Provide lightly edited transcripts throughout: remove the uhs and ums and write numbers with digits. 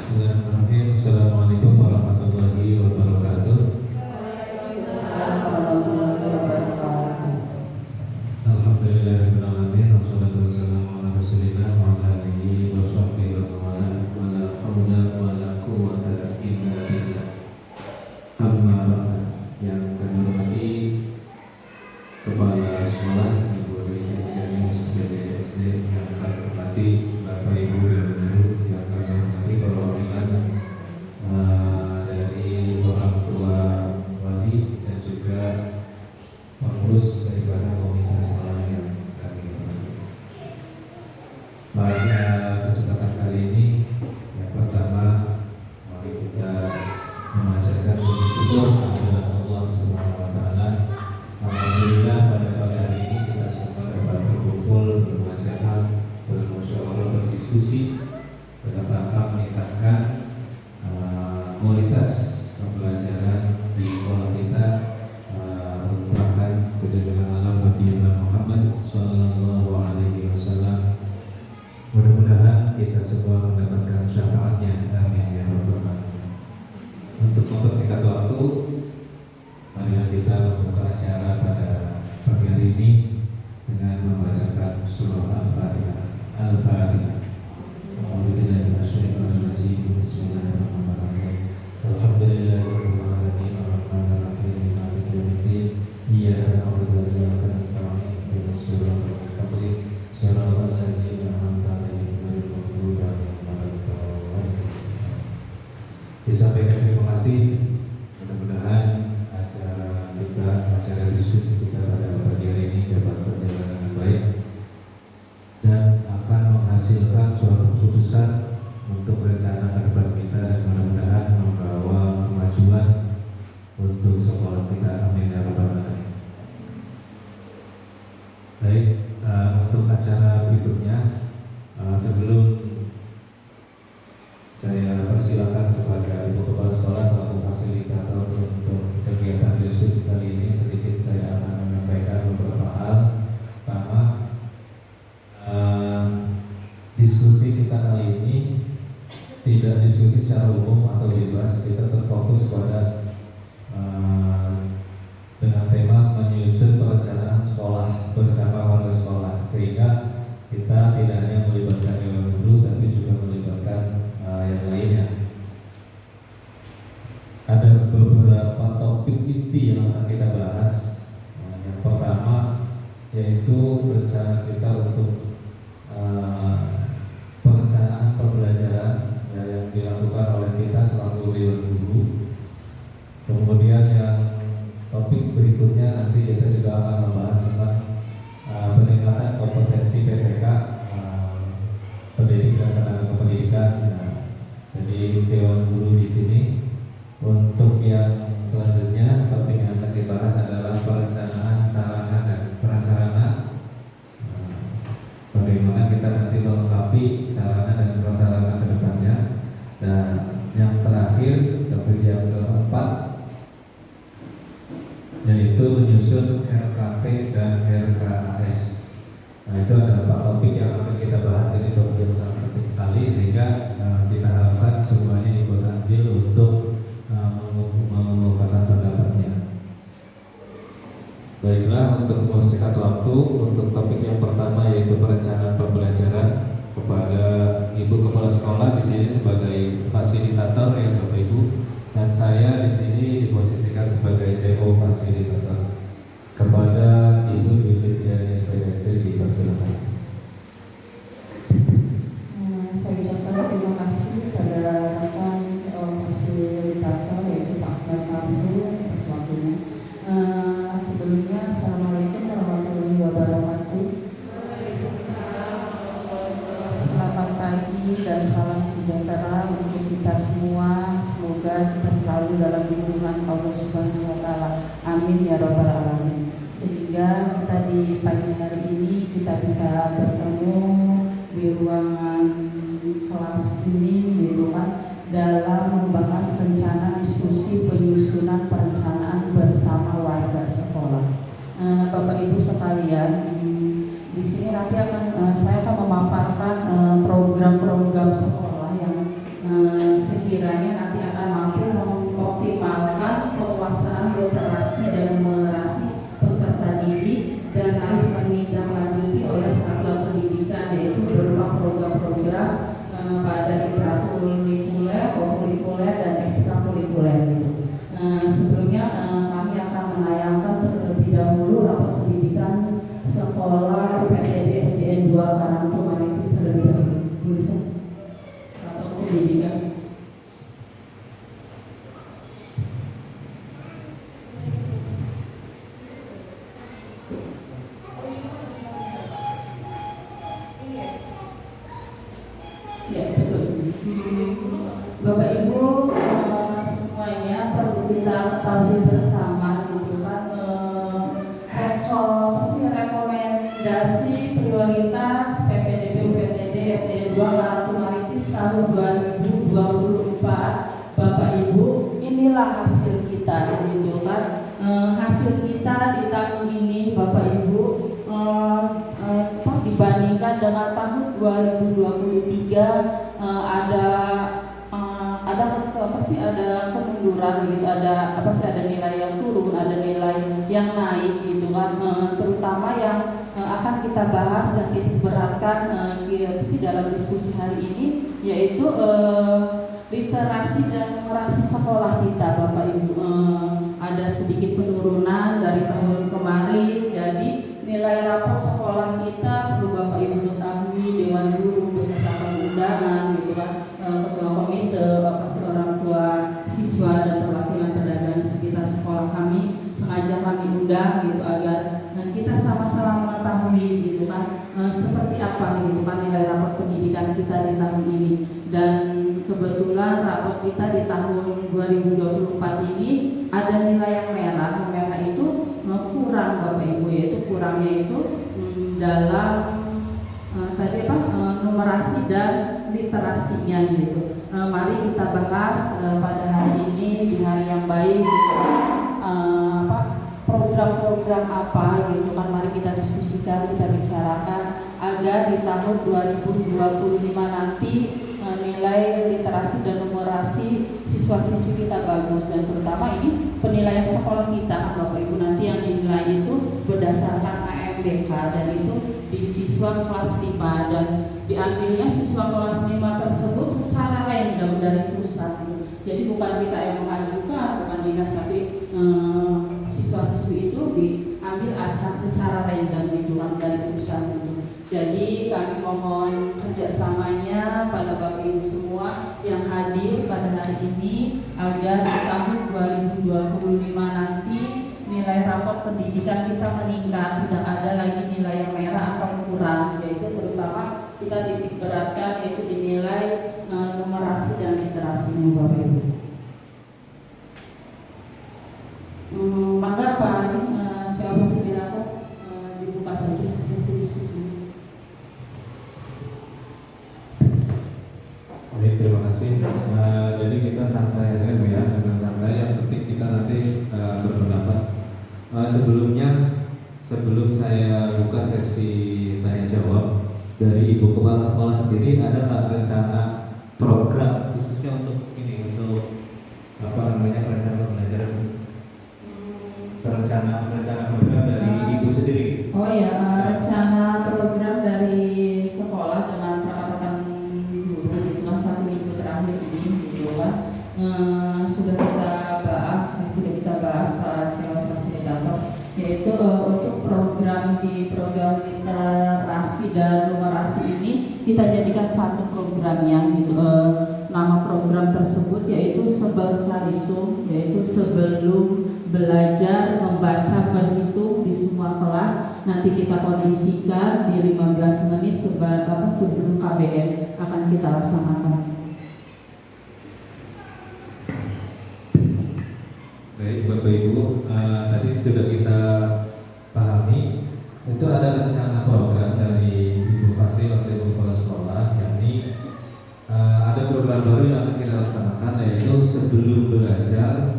Bismillahirrahmanirrahim. Assalamualaikum warahmatullahi wabarakatuh. Alhamdulillahirabbil alamin wassalatu wassalamu ala rasulillah wa ala alihi wa sahbihi wa la haula wa la quwwata illa billah. Amma ba'd. Yang kami hormati Kepala Sekolah Ibu Riyani SD yang kami hormati Bapak Ibu dan Guru yang kami hormati perwakilan dari orang tua wali dan juga pengurus daripada komunitas sekolah yang kami hormati. Pada kesempatan kali ini, yang pertama mari kita memanjatkan puji syukur kepada Allah Subhanahu wa taala. Alhamdulillah pada pagi hari ini kita semua dapat berkumpul, bernasihat, bermusyawarah, berdiskusi dalam rangka meningkatkan kualitas pembelajaran di sekolah kita, merupakan kejujuran alam Nabi Muhammad Sallallahu Alaihi Wasallam. Mudah-mudahan kita semua mendapatkan syafaatnya. Amin ya rabbal alamin. Untuk mempersingkat waktu, marilah kita membuka acara pada pagi hari ini dengan membacakan surah Al-Fatihah. Al-Fatihah. Bismillahirrahmanirrahim. Alhamdulillahirabbil alamin arrahmanir rahim maliki yaumiddin. Iyyaka na'budu wa iyyaka nasta'in. Ihdinas siratal mustaqim. Siratal ladzina an'amta 'alaihim ghairil maghdubi 'alaihim waladdallin. Disampaikan terima kasih. Mudah-mudahan acara diskusi kita pada pagi hari ini dapat berjalan dengan baik dan akan menghasilkan suatu keputusan untuk rencana ke depan kita dan mudah-mudahan membawa kemajuan untuk sekolah kita. Amin ya rabbal alamin. Baik, untuk acara berikutnya, sebelum saya persilakan kepada Ibu Kepala Sekolah selaku fasilitator untuk kegiatan diskusi kali ini, sedikit saya akan menyampaikan beberapa hal. Pertama, diskusi kita kali ini tidak diskusi secara umum atau bebas, kita terfokus pada dengan tema menyusun perencanaan sekolah bersama warga sekolah, sehingga kita tidak hanya melibatkan dewan guru tapi juga melibatkan yang lainnya. Ada beberapa topik inti yang akan kita bahas. Yang pertama yaitu rencana kita untuk perencanaan pembelajaran yang dilakukan oleh kita selaku dewan guru. Kemudian yang topik berikutnya nanti kita juga akan membahas tentang peningkatan kompetensi PTK, pendidikan tenaga kependidikan. Jadi dewan guru di sini. Untuk yang selanjutnya, topik yang akan dibahas adalah perencanaan sarana dan prasarana. Bagaimana kita nanti melengkapi sarana dan prasarana ke depannya. Dan yang terakhir, topik yang keempat, yaitu menyusun RKP dan RKAS. Itu ada 4 topik yang akan kita bahas. Ini topik yang sangat penting sekali, sehingga kita harapkan semuanya ikut andil untuk mengemukakan pendapatnya. Baiklah, untuk mempersingkat waktu, untuk topik yang pertama yaitu perencanaan pembelajaran, kepada Ibu Kepala Sekolah di sini sebagai fasilitator ya Bapak Ibu, dan saya di sini diposisikan sebagai TO fasilitator. Kepada Ibu Riyani SD dipersilakan. Saya ucapkan terima kasih pada rekan CO fasilitator yaitu Pak Martu atas waktunya. Sebelumnya, Assalamualaikum warahmatullahi wabarakatuh. Selamat pagi dan salam sejahtera untuk kita semua. Semoga kita selalu dalam lindungan Allah Subhanahu wa taala. Amin ya rabbal alamin. Sehingga kita di pagi hari ini kita bisa bertemu di ruangan kelas ini di rumah dalam membahas rencana diskusi penyusunan perencanaan bersama warga sekolah. Bapak Ibu sekalian, di sini nanti saya akan memaparkan program-program sekolah yang sekiranya nanti akan mampu mengoptimalkan penguasaan literasi dan numerasi peserta didik dan harus menindaklanjuti oleh satuan pendidikan, yaitu berupa program-program pada intrakurikuler, kurikuler dan ekstrakurikuler gitu. Sebelumnya kami akan menayangkan terlebih dahulu rapat pendidikan sekolah PTD SDN 2 Karangtumaritis terlebih dahulu. Tulisan rapat pendidikan. Ya, betul. Bapak Ibu semuanya perlu kita ketahui bersama gitu kan, rekomendasi prioritas PPDB UPTD SDN 2 Karangtumaritis tahun 2024. Bapak Ibu, inilah hasil kita gitu kan. Hasil kita di tahun ini Bapak Ibu dibandingkan dengan tahun 2023 ada kemunduran gitu, ada nilai yang turun, ada nilai yang naik gitu kan, terutama yang akan kita bahas dan titik beratkan dalam diskusi hari ini, yaitu literasi dan numerasi sekolah kita Bapak Ibu. Ada sedikit penurunan dari tahun kemarin, jadi nilai rapor sekolah kita perlu Bapak Ibu ketahui, Dewan Guru beserta undangan gitu kan, ketua komite, orang tua siswa dan perwakilan pedagang di sekitar sekolah kami sengaja kami undang gitu agar kita sama-sama mengetahui gitu kan seperti apa gitu kan nilai rapor pendidikan kita di tahun ini. Dan kebetulan rapor kita di tahun 2024 ini ada nilai yang merah. Yang merah itu kurang Bapak Ibu, yaitu kurangnya itu dalam numerasi dan literasinya gitu. Mari kita bahas pada hari ini di hari yang baik gitu, program-program apa gitu kan, mari kita diskusikan, kita bicarakan agar di tahun 2025 nanti nilai literasi dan numerasi siswa-siswi kita bagus, dan terutama ini penilaian sekolah kita Bapak Ibu nanti yang dinilai itu berdasarkan AMBK dan itu di siswa kelas 5, dan diambilnya siswa kelas 5 tersebut secara random dari pusat. Jadi bukan kita yang mengajukan, bukan dinas, tapi siswa-siswi itu diambil acak secara random gitu dari pusat gitu. Jadi kami mohon kerjasamanya pada Bapak Ibu semua yang hadir pada hari ini agar di tahun 2025 nanti nilai rapor pendidikan kita meningkat, tidak ada lagi nilai yang merah atau kurang, yaitu terutama kita titik beratkan yaitu dinilai numerasi dan literasi Bapak Ibu. Maka Pak jawab sendiri dibuka saja sesi diskusi. Baik, terima kasih. Jadi kita santai aja Bu ya, sambil santai. Yang penting kita nanti berpendapat. Sebelum saya buka sesi tanya jawab dari Ibu Kepala Sekolah sendiri, ada nggak rencana program khususnya untuk ini, untuk rencana pembelajaran, rencana program dari Ibu sendiri? Oh ya, rencana program dari sekolah dengan rekan-rekan guru di masa 1 minggu terakhir ini gitu kan, sudah kita bahas Pak Cewek Fasilitator, yaitu untuk program literasi dan numerasi ini kita jadikan satu programnya gitu. Nama program tersebut yaitu Sebercalistung, yaitu sebelum belajar membaca berhitung di semua kelas. Nanti kita kondisikan di 15 menit sebelum KBM akan kita laksanakan. Baik Bapak Ibu, tadi sudah kita pahami itu ada rencana program dari Ibu Fasil atau Ibu Kepala Sekolah, yakni ada program baru yang akan kita laksanakan, yaitu sebelum belajar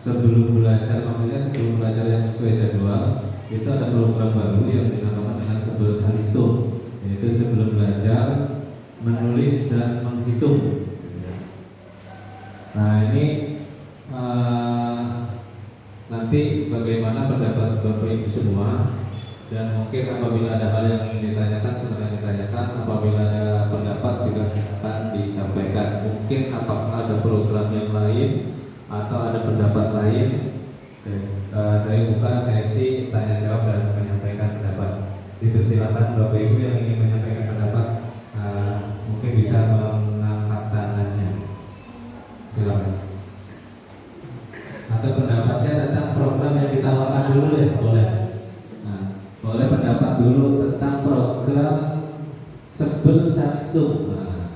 maksudnya sebelum belajar yang sesuai jadwal. Itu ada program baru yang dinamakan dengan Sebercalistung, yaitu sebelum belajar menulis dan menghitung. Nah ini nanti bagaimana pendapat Bapak Ibu semua, dan mungkin apabila ada hal yang ingin ditanyakan silakan ditanyakan, apabila ada pendapat juga silakan disampaikan. Mungkin apakah ada program yang lain atau ada pendapat lain. Saya buka sesi tanya jawab dan menyampaikan pendapat. Dipersilakan Bapak Ibu yang ingin menyampaikan pendapat, mungkin bisa mengangkat tangannya. Silakan. Atau pendapatnya tentang program yang ditawarkan dulu ya, boleh. Nah, boleh pendapat dulu tentang program Sebel Caksum. Nah,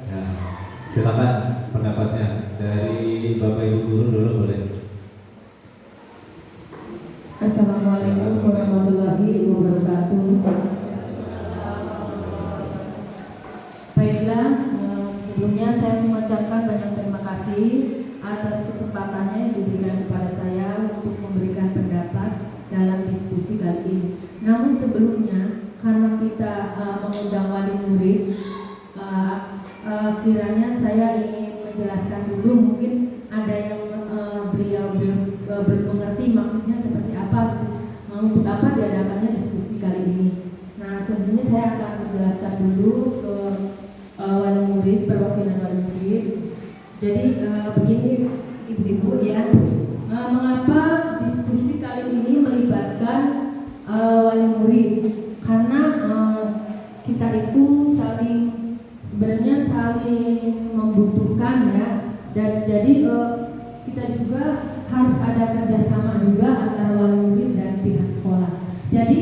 ya, silakan pendapatnya dari Bapak Ibu guru dulu boleh. Assalamualaikum warahmatullahi wabarakatuh. Baiklah, sebelumnya saya mengucapkan banyak terima kasih atas kesempatannya yang diberikan kepada saya untuk memberikan pendapat dalam diskusi kali ini. Namun sebelumnya, karena kita mengundang wali murid, kiranya saya ingin menjelaskan dulu, mungkin ada yang beliau belum mengerti maksudnya seperti apa, untuk apa diadakannya diskusi kali ini. Nah, sebenarnya saya akan menjelaskan dulu ke wali murid, perwakilan wali murid. Jadi begini ibu-ibu ya, mengapa diskusi kali ini melibatkan wali murid? Karena kita itu sebenarnya saling membutuhkan ya, dan jadi kita juga harus ada kerjasama juga antara wali murid dan pihak sekolah. Jadi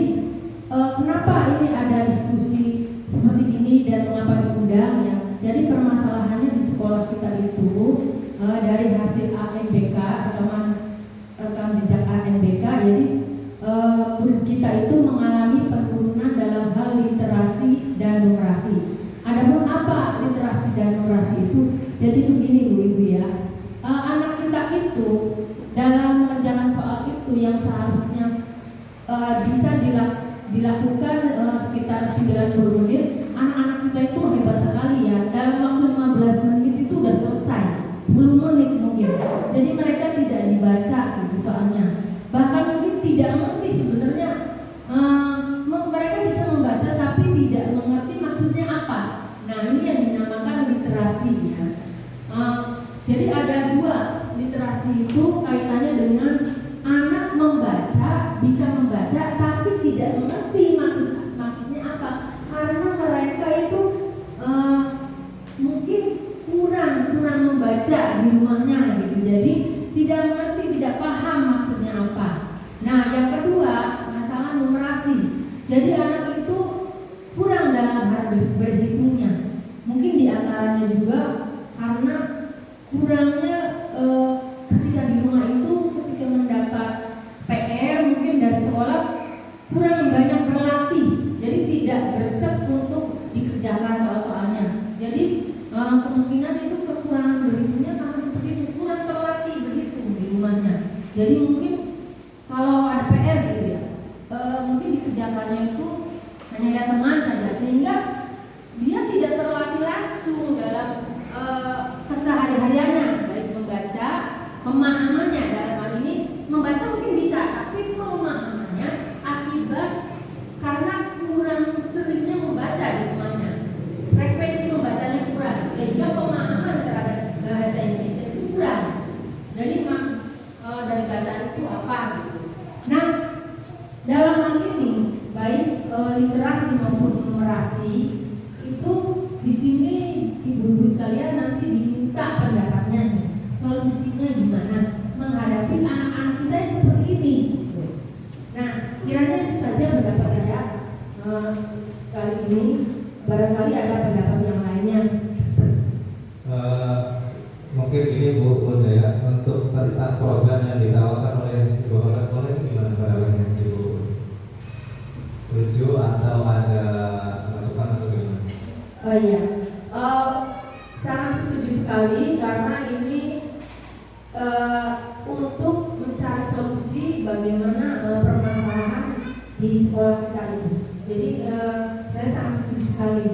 kenapa ini ada diskusi seperti ini dan mengapa diundang ya? Jadi permasalahannya di sekolah kita itu dari hasil ANBK, rekam jejak ANBK, jadi kita itu mengalami penurunan dalam hal literasi dan numerasi. Adapun apa literasi dan numerasi itu? Jadi begini Bu Ibu ya, anak kita itu dalam mengerjakan soal itu yang seharusnya bisa dilakukan sekitar 90 menit, anak-anak kita itu hebat sekali ya, dalam waktu 15 menit itu udah selesai, 10 menit mungkin. Jadi mereka tidak dibaca gitu soalnya, bahkan mungkin tidak mengerti sebenarnya. Mereka bisa membaca tapi tidak mengerti maksudnya apa. Nah, ini yang dinamakan literasi ya. Jadi ada dua, literasi itu kaitannya dengan anak membaca, bisa membaca tapi tidak mengerti maksudnya apa, karena mereka itu mungkin kurang membaca di rumahnya gitu, jadi tidak mengerti, tidak paham maksudnya apa. Nah, yang kedua masalah numerasi, jadi anak itu kurang dalam hal berhitungnya, mungkin diantaranya juga karena kurangnya ketika di rumah itu, ketika mendapat PR mungkin dari sekolah, kurang banyak berlatih, jadi tidak gercep untuk dikerjakan soal-soalnya. Jadi kemungkinan itu kekurangan berhitungnya karena seperti itu, kurang terlatih berhitung di rumahnya. Jadi mungkin kalau ada PR gitu ya, mungkin dikerjakannya itu hanya lihat teman saja, sehingga dia tidak terlatih langsung dalam kesehari-hariannya, baik membaca, pemahamannya. Dalam hal ini membaca mungkin bisa, tapi pemahamannya akibat karena kurang seringnya membaca di rumahnya, frekuensi membacanya kurang, sehingga pemahaman terhadap bahasa Indonesia itu kurang. Jadi maksud dari bacaan itu apa gitu. Nah, dalam hal ini baik literasi maupun numerasi itu di sini ibu-ibu sekalian nanti diminta pendapatnya nih, solusinya gimana menghadapi anak-anak kita yang seperti ini. Nah, kiranya itu saja pendapat saya kali ini. Barangkali ada pendapat yang lainnya. Mungkin ini Bu Bunda ya, untuk tentang program yang ditawarkan oleh Bapak Sekolah itu gimana pandangannya Ibu? Setuju atau ada masukan atau gimana? Oh iya, sangat setuju sekali karena ini untuk mencari solusi bagaimana permasalahan di sekolah kita ini. Jadi saya sangat setuju sekali.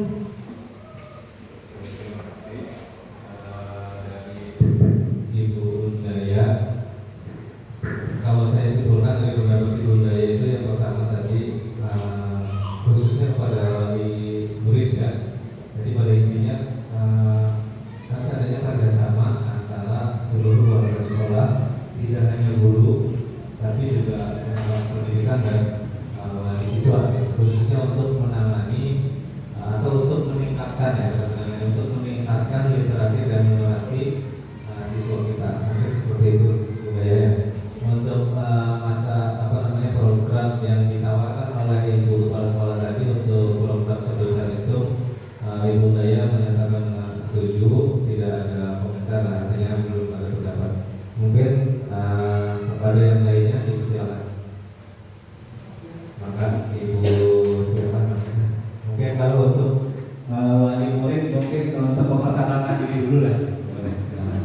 dulu lah. Boleh, silakan.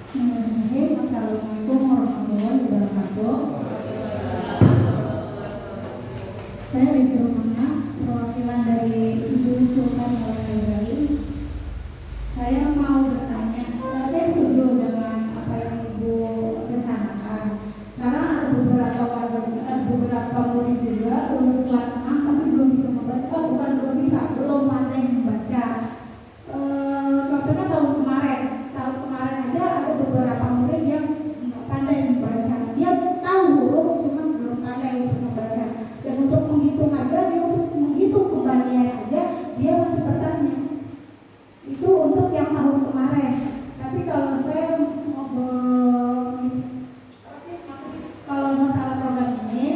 Bismillahirrahmanirrahim. Assalamualaikum warahmatullahi wabarakatuh. Saya disuruh mana perwakilan dari Ibu Sultan Ibrahim. Saya mau bertanya, saya setuju dengan apa yang Ibu rencanakan. Karena ada beberapa murid juga lulus kelas 6 tapi belum bisa membaca. Belum pandai membaca. Contohnya tahun kemarin aja ada beberapa murid yang nggak pandai membaca. Dia tahu huruf cuma belum pandai untuk membaca. Dan untuk menghitung aja, dia untuk menghitung kembalian aja dia masih bertanya. Itu untuk yang tahun kemarin. Tapi kalau saya kalau masalah program ini,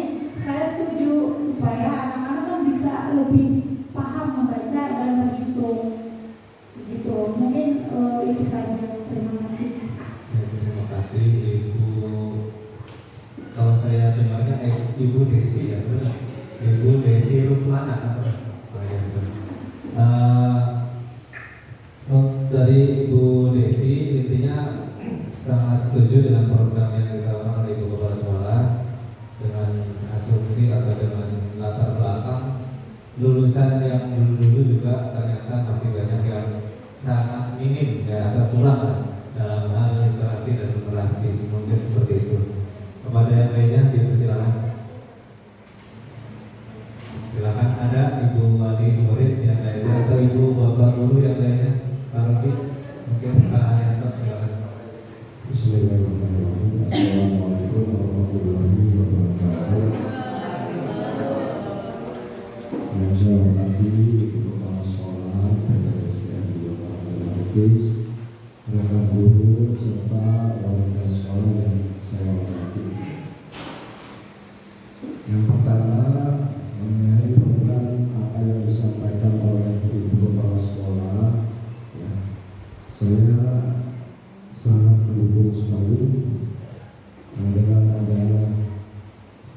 saya setuju supaya anak-anak kan bisa lebih paham membaca dan berhitung. Begitu. Mungkin itu saja. Terima kasih. Terima kasih Ibu. Kalau saya dengarnya Ibu Desi ya, benar? Ibu Desi Ruflana apa? Oh ya betul. Dari Ibu Desi intinya sangat setuju dengan program yang ditawarkan oleh Ibu Kepala Sekolah dengan asumsi atau dengan latar belakang lulusan yang dulu juga ternyata masih banyak yang sangat minim ya atau kurang lah dalam hal literasi dan numerasi, mungkin seperti itu. Kepada yang lainnya dipersilakan. Silakan ada Ibu wali murid yang lainnya atau Ibu bapak guru yang lainnya. Kalau mungkin Pak Arianto silakan. Bismillahirrahmanirrahim. Assalamualaikum warahmatullahi wabarakatuh. Yang saya hormati Ibu Kepala Sekolah, PTSDN Bidang rekan guru serta warga sekolah yang saya hormati. Yang pertama mengenai program apa yang disampaikan oleh Ibu Kepala Sekolah, ya, saya sangat mendukung sekali dengan adanya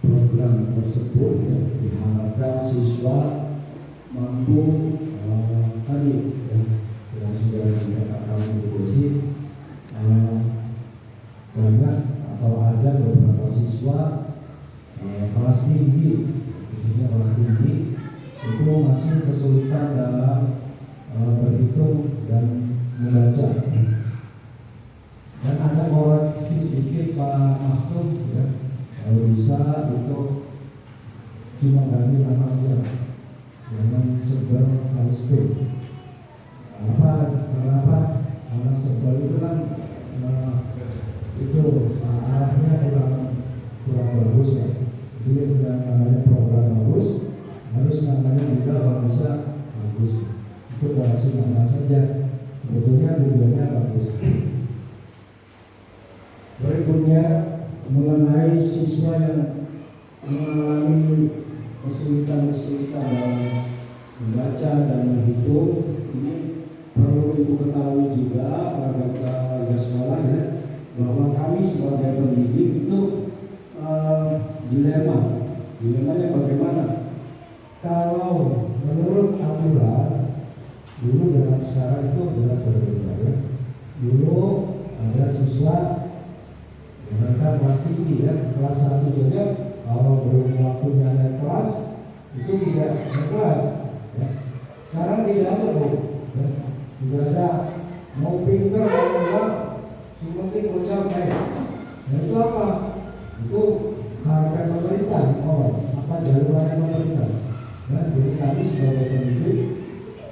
program tersebut. Ya, diharapkan siswa mampu tadi yang sudah dikatakan Ibu Desi, banyak atau ada beberapa siswa kelas tinggi, khususnya kelas tinggi itu masih kesulitan dalam berhitung dan membaca. Dan ada koreksi sedikit Pak Mahfud ya, kalau bisa itu cuma ganti nama aja, jangan sebel Salistu. Kenapa? Karena sebel itu kan itu arahnya kurang bagus ya. Jadi itu yang namanya program bagus, harus namanya juga kalau bisa bagus. Itu koreksi nama saja. Sebetulnya tujuannya bagus. Berikutnya mengenai siswa yang mengalami kesulitan dalam membaca dan menghitung, ini perlu Ibu ketahui juga warga sekolah ya, bahwa kami sebagai pendidik itu dilemanya bagaimana? Kalau menurut aturan dulu dengan sekarang itu jelas berbeda ya. Dulu ada siswa mereka kelas tinggi ya, kelas 1 saja kalau belum waktunya naik kelas itu tidak naik kelas ya. Sekarang tidak ada Bu ya. Tidak ada mau pinter mau enggak, seperti ucap naik. Nah itu apa? Itu harapan pemerintah, apa jalurannya pemerintah ya. Jadi kami sebagai pendidik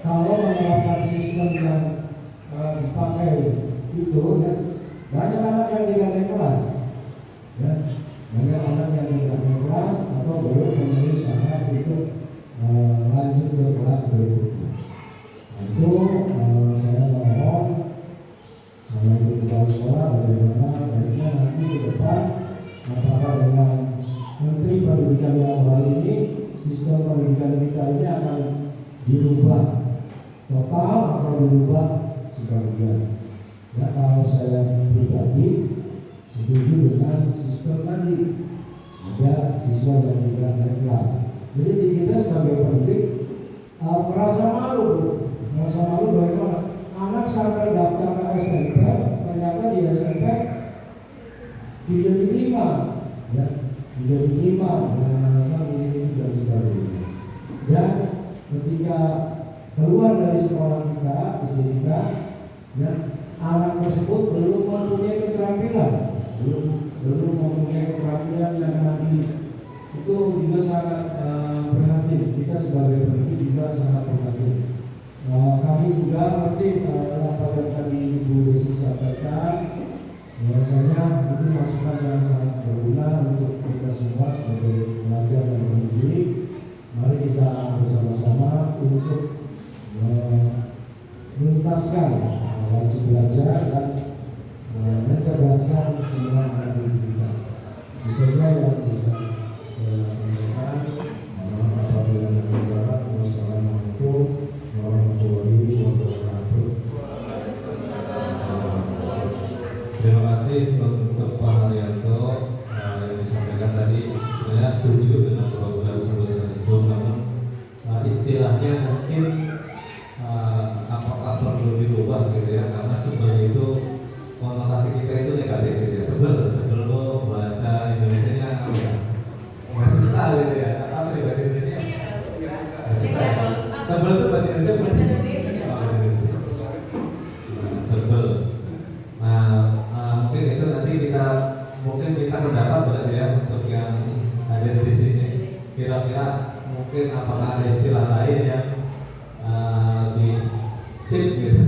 kalau menerapkan sistem yang dipakai itu ya, banyak anak yang tidak naik kelas ya, banyak anak yang tidak naik kelas atau belum memenuhi syarat untuk lanjut ke kelas berikutnya. Itu saya mohon sama Ibu Kepala Sekolah bagaimana baiknya nanti ke depan apakah dengan Menteri Pendidikan yang baru ini sistem pendidikan kita ini akan dirubah total atau dirubah sebagian. Ya, kalau saya pribadi setuju dengan sistem tadi, ada siswa yang tidak naik kelas. Jadi kita sebagai pendidik merasa malu bagaimana? anak sampai daftar ke SMP, ternyata di SMP tidak diterima, ya, tidak diterima dengan alasan ini dan sebagainya. Dan ketika keluar dari sekolah kita, SD kita, ya, anak tersebut belum mempunyai keterampilan, belum mempunyai keterampilan yang nanti itu juga sangat prihatin. Kita sebagai pendidik juga sangat prihatin. Kami juga ngerti apa yang tadi Ibu Desi sampaikan. Biasanya itu masukan yang sangat berguna untuk kita semua sebagai pelajar dan pendidik. Mari kita bersama-sama untuk menuntaskan wajib belajar dan mencerdaskan semua anak didik kita. Bisa saja yang bisa saya sampaikan. Apabila ada kendala, wassalamualaikum warahmatullahi wabarakatuh. Terima kasih untuk Pak Haryanto yang disampaikan tadi. Saya setuju dengan program sosialisasi, namun istilahnya mungkin apakah perlu dirubah gitu ya, karena sebel itu konotasi kita itu negatif gitu ya. Sebel itu bahasa Indonesianya apa ya? Nggak suka gitu ya. Apa sih bahasa Indonesia? Sebel itu bahasa Indonesia. Sebel. Mungkin itu nanti mungkin kita pendapat berarti ya untuk yang ada di sini. Kira-kira mungkin apakah ada istilah lain yang lebih sip gitu,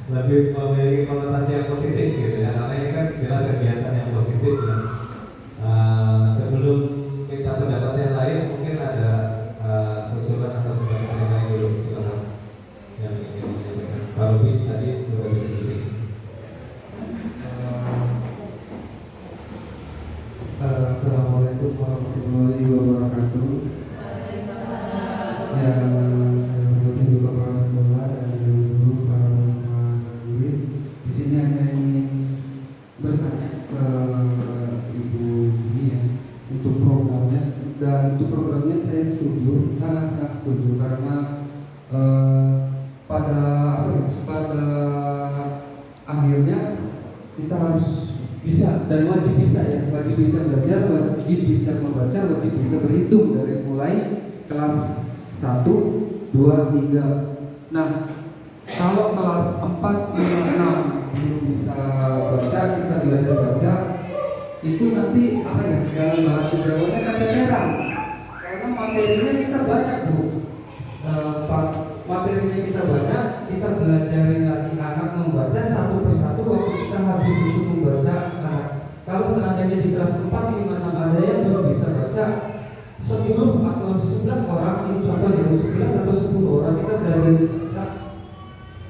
lebih memiliki konotasi yang positif gitu ya, karena ini kan jelas kegiatan yang positif ya. Sebelum kita pendapat yang lain, mungkin ada usulan atau pendapat yang lain dulu, silakan yang ingin menyampaikan. Pak Robi tadi sudah diskusi. Assalamualaikum warahmatullahi wabarakatuh. Ya, saya hormati Bapak Kepala Sekolah dan guru, para murid. Di sini hanya ingin bertanya ke Ibu ini ya, untuk programnya, dan untuk programnya saya setuju, sangat-sangat setuju, karena pada akhirnya kita harus bisa dan wajib bisa ya, wajib bisa belajar, wajib bisa membaca, wajib bisa berhitung dari mulai kelas 1, 2, 3. Nah, kalau kelas 4, 5, 6 belum bisa baca, kita belajar baca, itu nanti apa ya, dalam bahasa Jawanya keteteran, karena materinya kita banyak Bu. Materinya kita banyak, kita belajarin lagi anak membaca satu persatu waktu kita habis untuk membaca anak. Kalau seandainya di kelas 4, 5, 6 ada yang belum bisa baca 10 atau 11 orang, ini contoh dari 11 atau 10 orang kita belajar baca,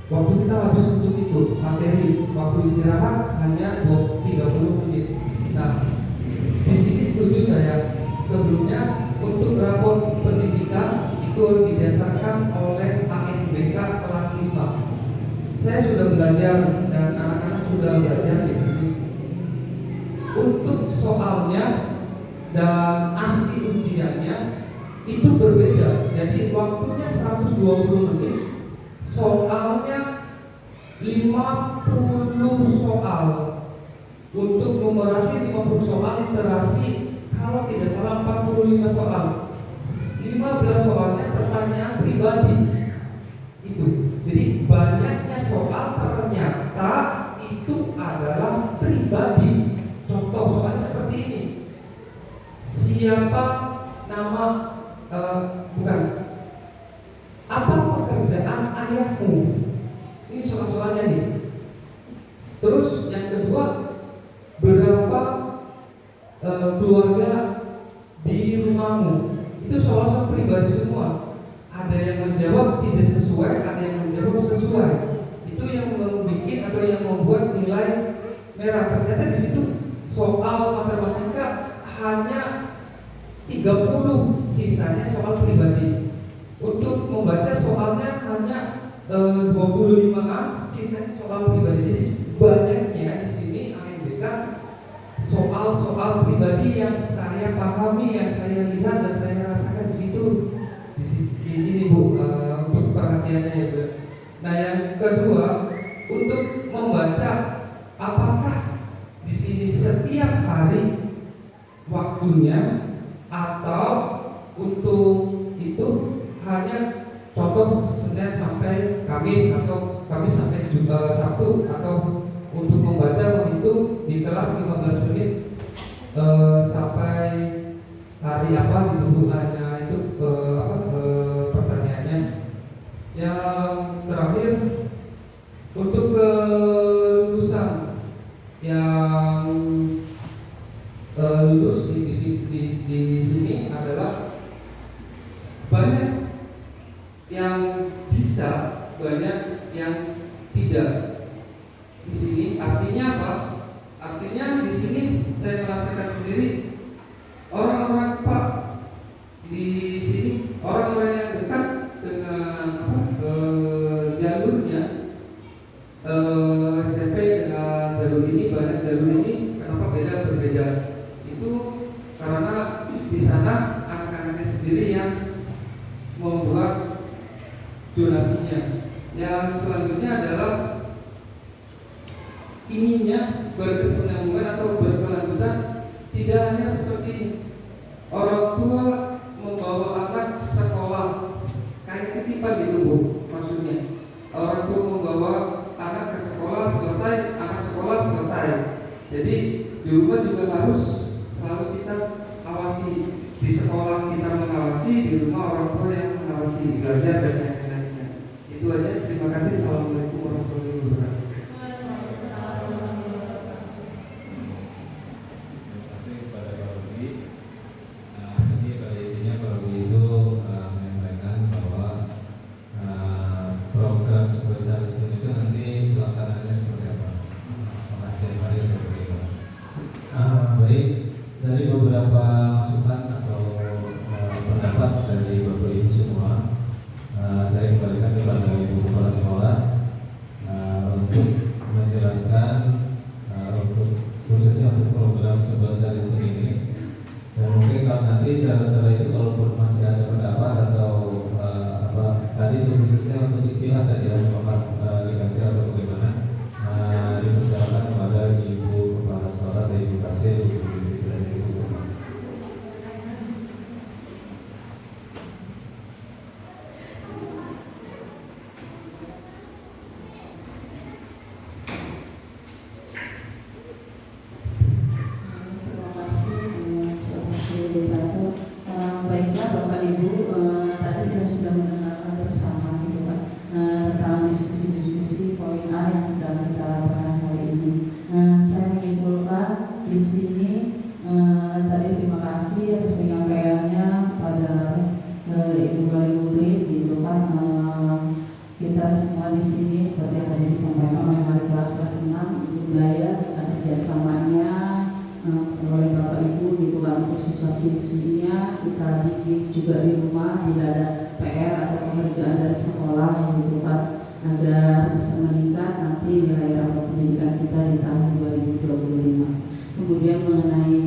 waktu kita habis untuk itu materi, waktu istirahat hanya 30 menit. Nah, di sini setuju saya. Sebelumnya untuk rapor pendidikan itu didasarkan oleh ANBK kelas 5. Saya sudah belajar dan anak-anak sudah belajar di sini. Untuk soalnya dan asli ujiannya itu berbeda. Jadi waktunya 120 menit, soalnya 50 soal. Untuk numerasi 50 soal, literasi kalau tidak salah 45 soal. 15 soalnya pertanyaan pribadi. Itu. Jadi banyaknya soal ternyata itu adalah pribadi. Contoh soalnya seperti ini. Siapa nama bukan. Apa pekerjaan ayahmu? Ini soal-soalnya nih. Terus yang kedua, berapa keluarga di rumahmu? Itu soal-soal pribadi semua. Ada yang menjawab tidak sesuai, ada yang menjawab sesuai. Itu yang membuat atau yang membuat nilai merah. Ternyata di situ soal matematika hanya 30, sisanya soal pribadi. Untuk membaca soalnya hanya 25-an, sisanya soal pribadi. Jadi banyaknya di sini ANBK soal-soal pribadi yang saya pahami, yang saya lihat dan saya rasakan di situ. Di sini Bu, untuk perhatiannya ya Bu. Nah yang kedua, dunia, atau untuk itu hanya contoh Senin sampai Kamis atau Kamis sampai Sabtu, atau untuk membaca itu di kelas 15 menit sampai hari apa gitu, hanya itu pertanyaannya. Yang terakhir, untuk kelulusan yang lulus di sini adalah banyak yang bisa, banyak yang tidak. Di sini artinya apa? Artinya di sini saya merasakan sendiri orang-orang Pak di sini, orang-orang yang dekat dengan jalurnya SMP dengan jalur ini, banyak jalur ini. Kenapa berbeda? Itu karena di sana anak-anaknya sendiri yang membuat donasinya. Yang selanjutnya adalah inginnya berkesinambungan atau berkelanjutan, tidak hanya seperti orang tua membawa anak sekolah kayak titipan gitu Bu, maksudnya orang tua membawa anak ke sekolah, selesai anak sekolah selesai. Jadi di rumah juga harus selalu kita awasi, di sekolah kita mengawasi, di rumah orang tua yang mengawasi, belajar dan lain-lainnya. Itu aja, terima kasih. Assalamualaikum warahmatullahi wabarakatuh. Dari beberapa masukan atau pendapat dari Bapak Ibu semua, saya kembalikan kepada Ibu Kepala Sekolah untuk menjelaskan untuk khususnya untuk program Sekolah Listrik ini. Dan mungkin kalau nanti setelah itu kalau masih ada pendapat atau tadi itu khususnya untuk istilah tadi apakah diganti atau bagaimana, dipersilakan kepada Ibu Kepala Sekolah dari Ibu Kasih. Baiklah Bapak Ibu, tadi kita sudah mendengarkan bersama gitu Pak, tentang diskusi poin A yang sedang kita bahas hari ini. Saya menyimpulkan di sini tadi terima kasih atas penyampaiannya pada Ibu Wali Murid gitu kan. Kita semua di sini seperti yang tadi disampaikan oleh wali kelas 6, budaya kerjasamanya oleh Bapak Ibu gitu kan, untuk siswa-siswinya kita didik juga di rumah bila ada PR atau pekerjaan dari sekolah gitu kan, agar bisa meningkat nanti nilai rapor pendidikan kita di tahun 2025. Kemudian mengenai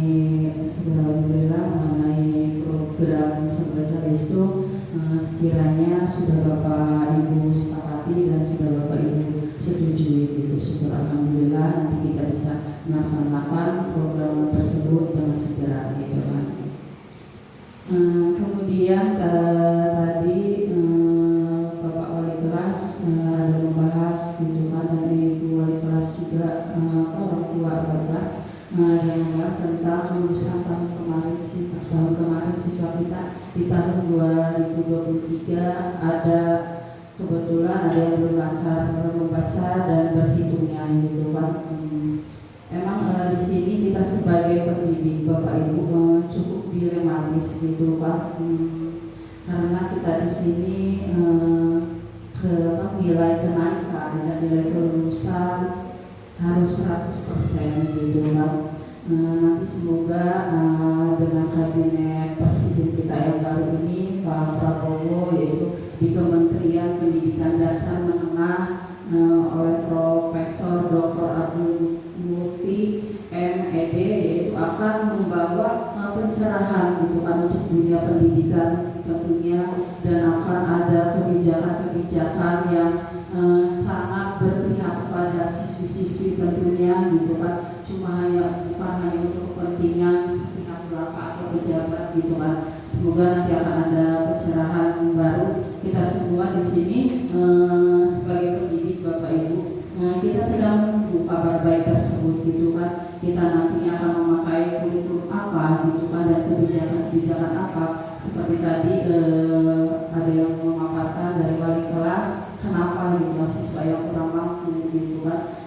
alhamdulillah mengenai program Sekolah Listrik, sekiranya sudah Bapak Ibu sepakati dan sudah Bapak Ibu setujui gitu, syukur alhamdulillah nanti kita bisa melaksanakan program tersebut dengan segera gitu kan. Kemudian tadi Bapak Wali Kelas ada membahas gitu kan, dari Ibu Wali Kelas juga orang tua wali kelas ada membahas tentang lulusan tahun kemarin siswa kita di tahun 2023 ada kebetulan ada yang belum lancar membaca dan berhitungnya gitu kan. Emang di sini kita sebagai pendidik Bapak Ibu cukup dilematis gitu Pak, karena kita di sini nilai kenaikan dan nilai kelulusan harus 100% gitu Pak. Nanti semoga dengan kabinet presiden kita yang baru ini Pak Prabowo, yaitu di Kementerian Pendidikan Dasar Menengah oleh Profesor Dr. Abdul Mukti MED, yaitu akan membawa pencerahan gitu kan untuk dunia pendidikan tentunya, dan akan ada kebijakan-kebijakan yang sangat berpihak kepada siswi-siswi tentunya gitu kan, bukan hanya untuk kepentingan sepihak belaka gitu kan. Semoga nanti akan ada pencerahan baru. Kita semua di sini sebagai pendidik Bapak Ibu, kita sedang menunggu kabar baik tersebut gitu kan. Kita nantinya akan memakai kurikulum apa gitu kan, dan kebijakan-kebijakan apa. Seperti tadi ada yang memaparkan dari wali kelas, kenapa gitu mahasiswa yang kurang mampu gitu kan,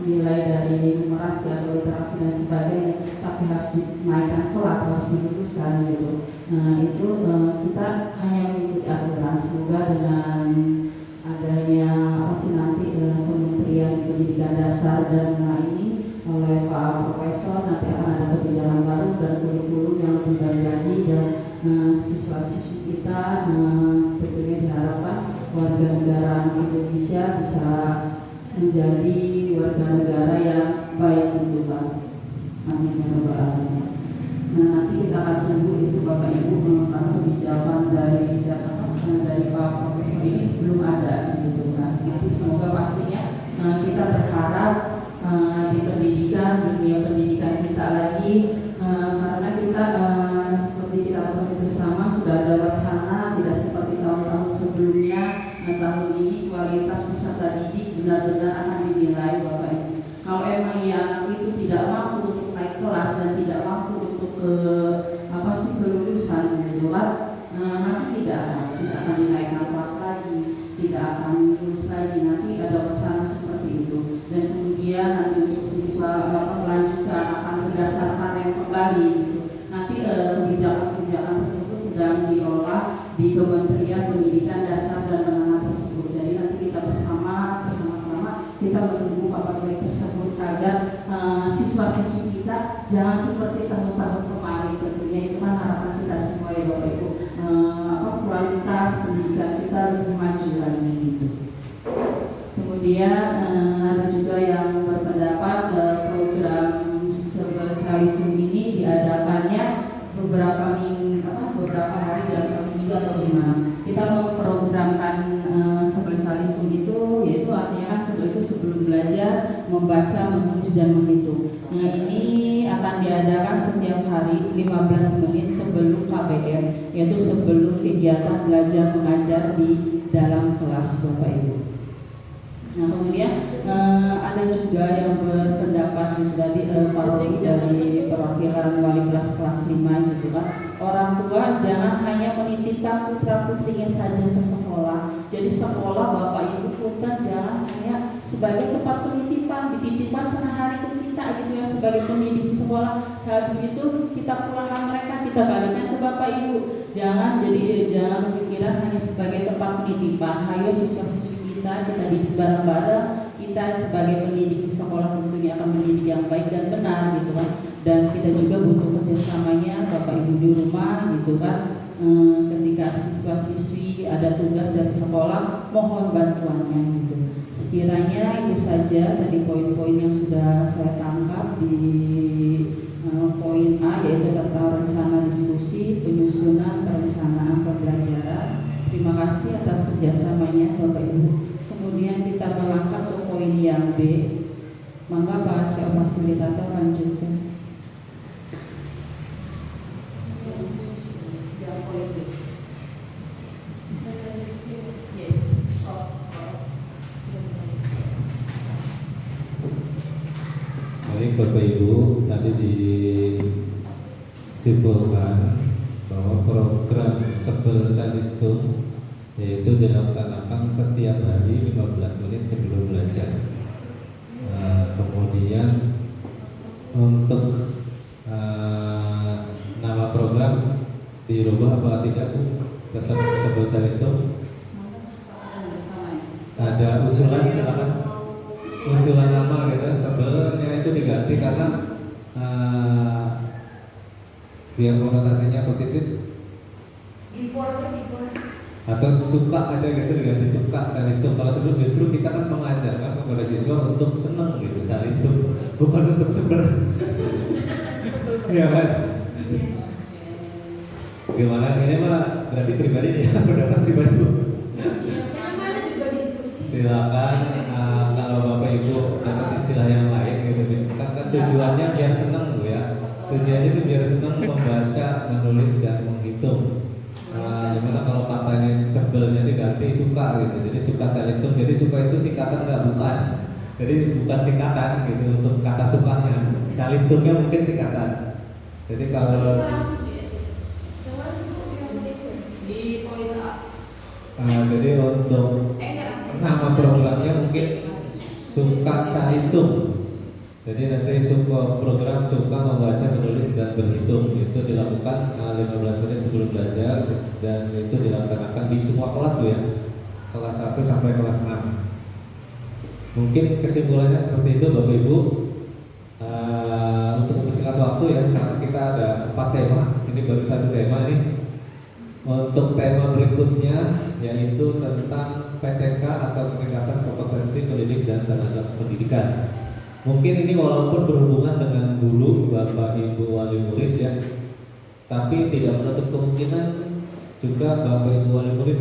nilai dari numerasi atau literasi dan sebagainya, tapi harus dinaikkan kelas, harus diluluskan gitu. Itu kita hanya mengikuti aturan. Semoga dengan adanya nanti Kementerian Pendidikan Dasar dan Menengah ini oleh Pak Profesor, nanti akan ada kebijakan baru dan kurikulum yang lebih baik lagi, dan siswa-siswi kita tentunya diharapkan warga negara Indonesia bisa menjadi warga negara yang baik gitu Pak. Amin ya rabbal alamin. Nah, nanti kita akan tunggu itu Bapak Ibu, karena kebijakan dari Pak Profesor ini belum ada gitu kan. Nanti semoga pastinya kita berharap di pendidikan, dunia pendidikan kita lagi, karena kita seperti kita ketahui bersama sudah ada wacana tidak seperti tahun-tahun sebelumnya. Tahun ini kualitas peserta didik benar-benar akan dinilai Bapak Ibu. Kalau emang anak itu tidak mampu untuk naik kelas dan tidak mampu untuk kelulusan gitu kan, nanti tidak akan dinaikkan kelas lagi, tidak akan lulus lagi. Nanti ada wacana seperti itu, dan kemudian nanti untuk siswa melanjutkan akan berdasarkan yang kembali gitu. Nanti kebijakan-kebijakan tersebut sedang diolah di Kementerian Pendidikan Dasar dan Menengah tersebut. Jadi nanti kita bersama-sama kita menunggu kabar baik tersebut agar siswa-siswi kita jangan seperti tahun-tahun kemarin. Tentunya itu kan harapan kita semua ya Bapak Ibu, kualitas pendidikan kita lebih maju lagi gitu. Kemudian ada juga yang berpendapat program Sebelcalistum ini diadakannya beberapa hari dalam satu minggu atau gimana. Kita memprogramkan Sebelcalistum itu, yaitu artinya kan sebelum belajar membaca, menulis dan menghitung. Nah, ini akan diadakan setiap hari 15 menit sebelum KBM, yaitu sebelum kegiatan belajar mengajar di dalam kelas Bapak Ibu. Nah, kemudian ada juga yang berpendapat tadi parodi dari perwakilan wali kelas 5 gitu kan. Orang tua jangan hanya menitipkan putra-putrinya saja ke sekolah. Jadi sekolah Bapak Ibu punten jangan hanya sebagai tempat penitipan, dititipkan setengah hari ke kita gitu ya sebagai pendidik di sekolah. Sehabis itu kita pulangkan mereka, kita balikkan ke Bapak Ibu. Jangan berpikiran hanya sebagai tempat penitipan. Ayo siswa-siswi kita didik bareng-bareng. Kita sebagai pendidik di sekolah tentunya akan mendidik yang baik dan benar gitu kan. Dan kita juga butuh kerjasamanya Bapak Ibu di rumah gitu kan. Ketika siswa-siswi ada tugas dari sekolah, mohon bantuannya gitu. Sekiranya itu saja tadi poin-poin yang sudah saya tangkap di poin A, yaitu tentang rencana diskusi penyusunan perencanaan pembelajaran. Terima kasih atas kerjasamanya Bapak Ibu. Kemudian kita melangkah ke poin yang B. Maka Pak Ceo fasilitator lanjutkan. Baik Bapak Ibu, tadi disimpulkan bahwa program Sebelcalistum yaitu dilaksanakan setiap hari 15 menit sebelum belajar. Kemudian untuk nama program dirubah apa tidak Bu? Tetap Sebelcalistum? Ada usulan, silakan. Usulan nama gitu, sebenarnya itu diganti karena biar konotasinya positif. Atau suka aja gitu, diganti suka Calistum. Kalau sebelum justru kita kan mengajarkan kepada siswa untuk senang gitu Calistum, bukan untuk sebel. Iya kan? Gimana? Ini mah berarti pribadi nih, pendapat pribadi Bu. Silakan kalau Bapak Ibu dapat istilah yang lain gitu kan tujuannya biar senang Bu ya. Tujuannya itu biar senang membaca, menulis dan menghitung. Gimana kalau katanya sebelnya diganti suka gitu. Jadi suka calistung. Jadi suka itu singkatan nggak, bukan. Jadi bukan singkatan gitu untuk kata sukanya. Calistungnya mungkin singkatan. Jadi kalau jadi untuk nama programnya mungkin suka calistung. Jadi nanti program suka membaca, menulis dan berhitung itu dilakukan 15 menit sebelum belajar dan itu dilaksanakan di semua kelas ya, kelas 1 sampai kelas 6. Mungkin kesimpulannya seperti itu Bapak Ibu. Untuk mempersingkat waktu ya, karena kita ada 4 tema, ini baru 1 tema nih. Untuk tema berikutnya yaitu tentang PTK atau peningkatan kompetensi pendidik dan tenaga pendidikan. Mungkin ini walaupun berhubungan dengan guru, Bapak Ibu wali murid ya, tapi tidak menutup kemungkinan juga Bapak Ibu wali murid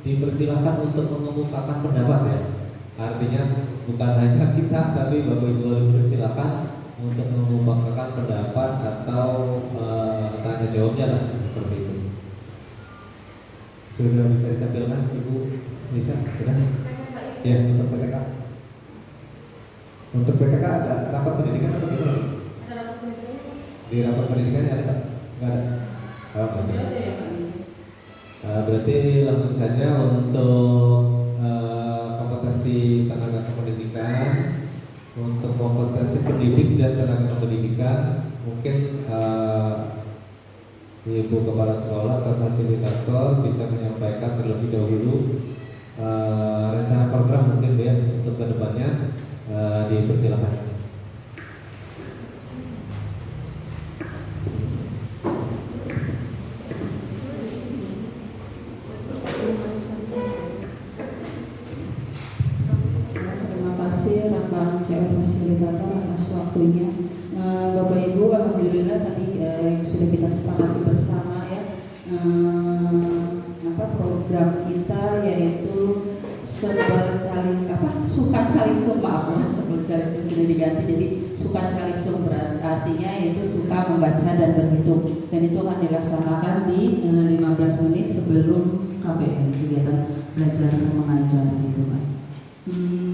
dipersilahkan untuk mengemukakan pendapat ya. Artinya bukan hanya kita, tapi Bapak Ibu wali murid silakan untuk mengemukakan pendapat atau tanya jawabnya lah, seperti itu. Sudah bisa ditampilkan Ibu Lisa? Sudah? Ya, untuk PTK. Untuk PTK ada rapat pendidikan atau gimana? Ada rapat pendidikan? Di rapat pendidikannya ada tak? Nggak ada? Berarti langsung saja untuk kompetensi tenaga kependidikan. Untuk kompetensi pendidik dan tenaga kependidikan, mungkin Ibu Kepala Sekolah atau fasilitator bisa menyampaikan terlebih dahulu rencana program mungkin ya untuk kedepannya. Dipersilakan. Terima kasih rekan CR fasilitator atas waktunya. Bapak Ibu, alhamdulillah tadi yang sudah kita sepakati bersama ya, program kita yaitu suka calistung, maaf ya, sebelum calistung sudah diganti jadi suka calistung, artinya yaitu suka membaca dan berhitung, dan itu akan dilaksanakan di 15 menit sebelum KBM, kegiatan belajar mengajar gitu kan.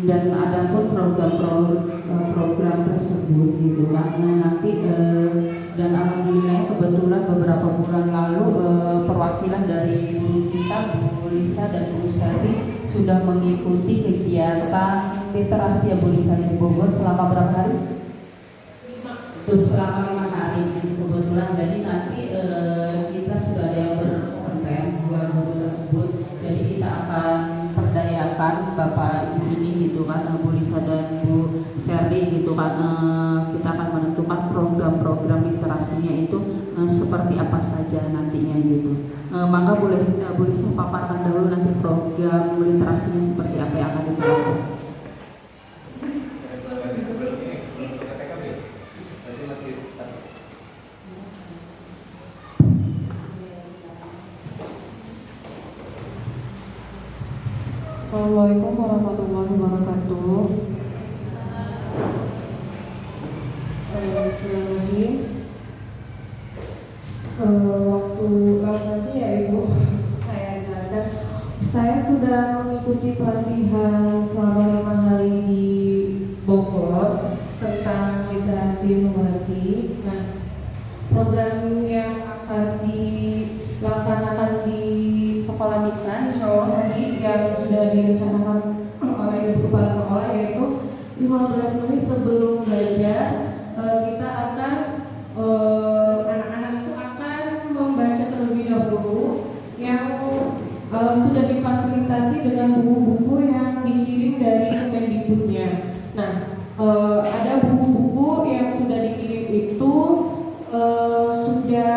Dan ada pun program tersebut gitu kan, nanti dan alhamdulillah kebetulan beberapa bulan lalu perwakilan dari guru kita Bu Lisa dan Bu Sari sudah mengikuti kegiatan literasi Bu Lisa di Bogor selama berapa hari? 5. Terus selama 5 hari kebetulan, jadi nanti kita sudah ada yang berkonten 2 guru tersebut, jadi kita akan perdayakan Bapak Ibu ini gitu kan, Bu Lisa dan Bu Sherly gitu kan, kita akan menentukan program-program literasinya itu seperti apa saja nantinya gitu. Maka Bu Lisa paparkan dahulu nanti program literasinya seperti apa yang akan diterapkan. Assalamualaikum warahmatullahi wabarakatuh. Waktu langsung aja ya Ibu, saya jelaskan. Saya sudah mengikuti pelatihan selama 5 hari di Bogor tentang literasi numerasi. Nah, program yang akan dilaksanakan di sekolah Niksan, insya Allah tadi yang sudah direncanakan oleh Ibu Kepala Sekolah yaitu 15 menit sebelum belajar kita akan anak-anak itu akan membaca terlebih dahulu yang sudah difasilitasi dengan buku-buku yang dikirim dari Kemendikbudnya. Nah, ada buku-buku yang sudah dikirim itu sudah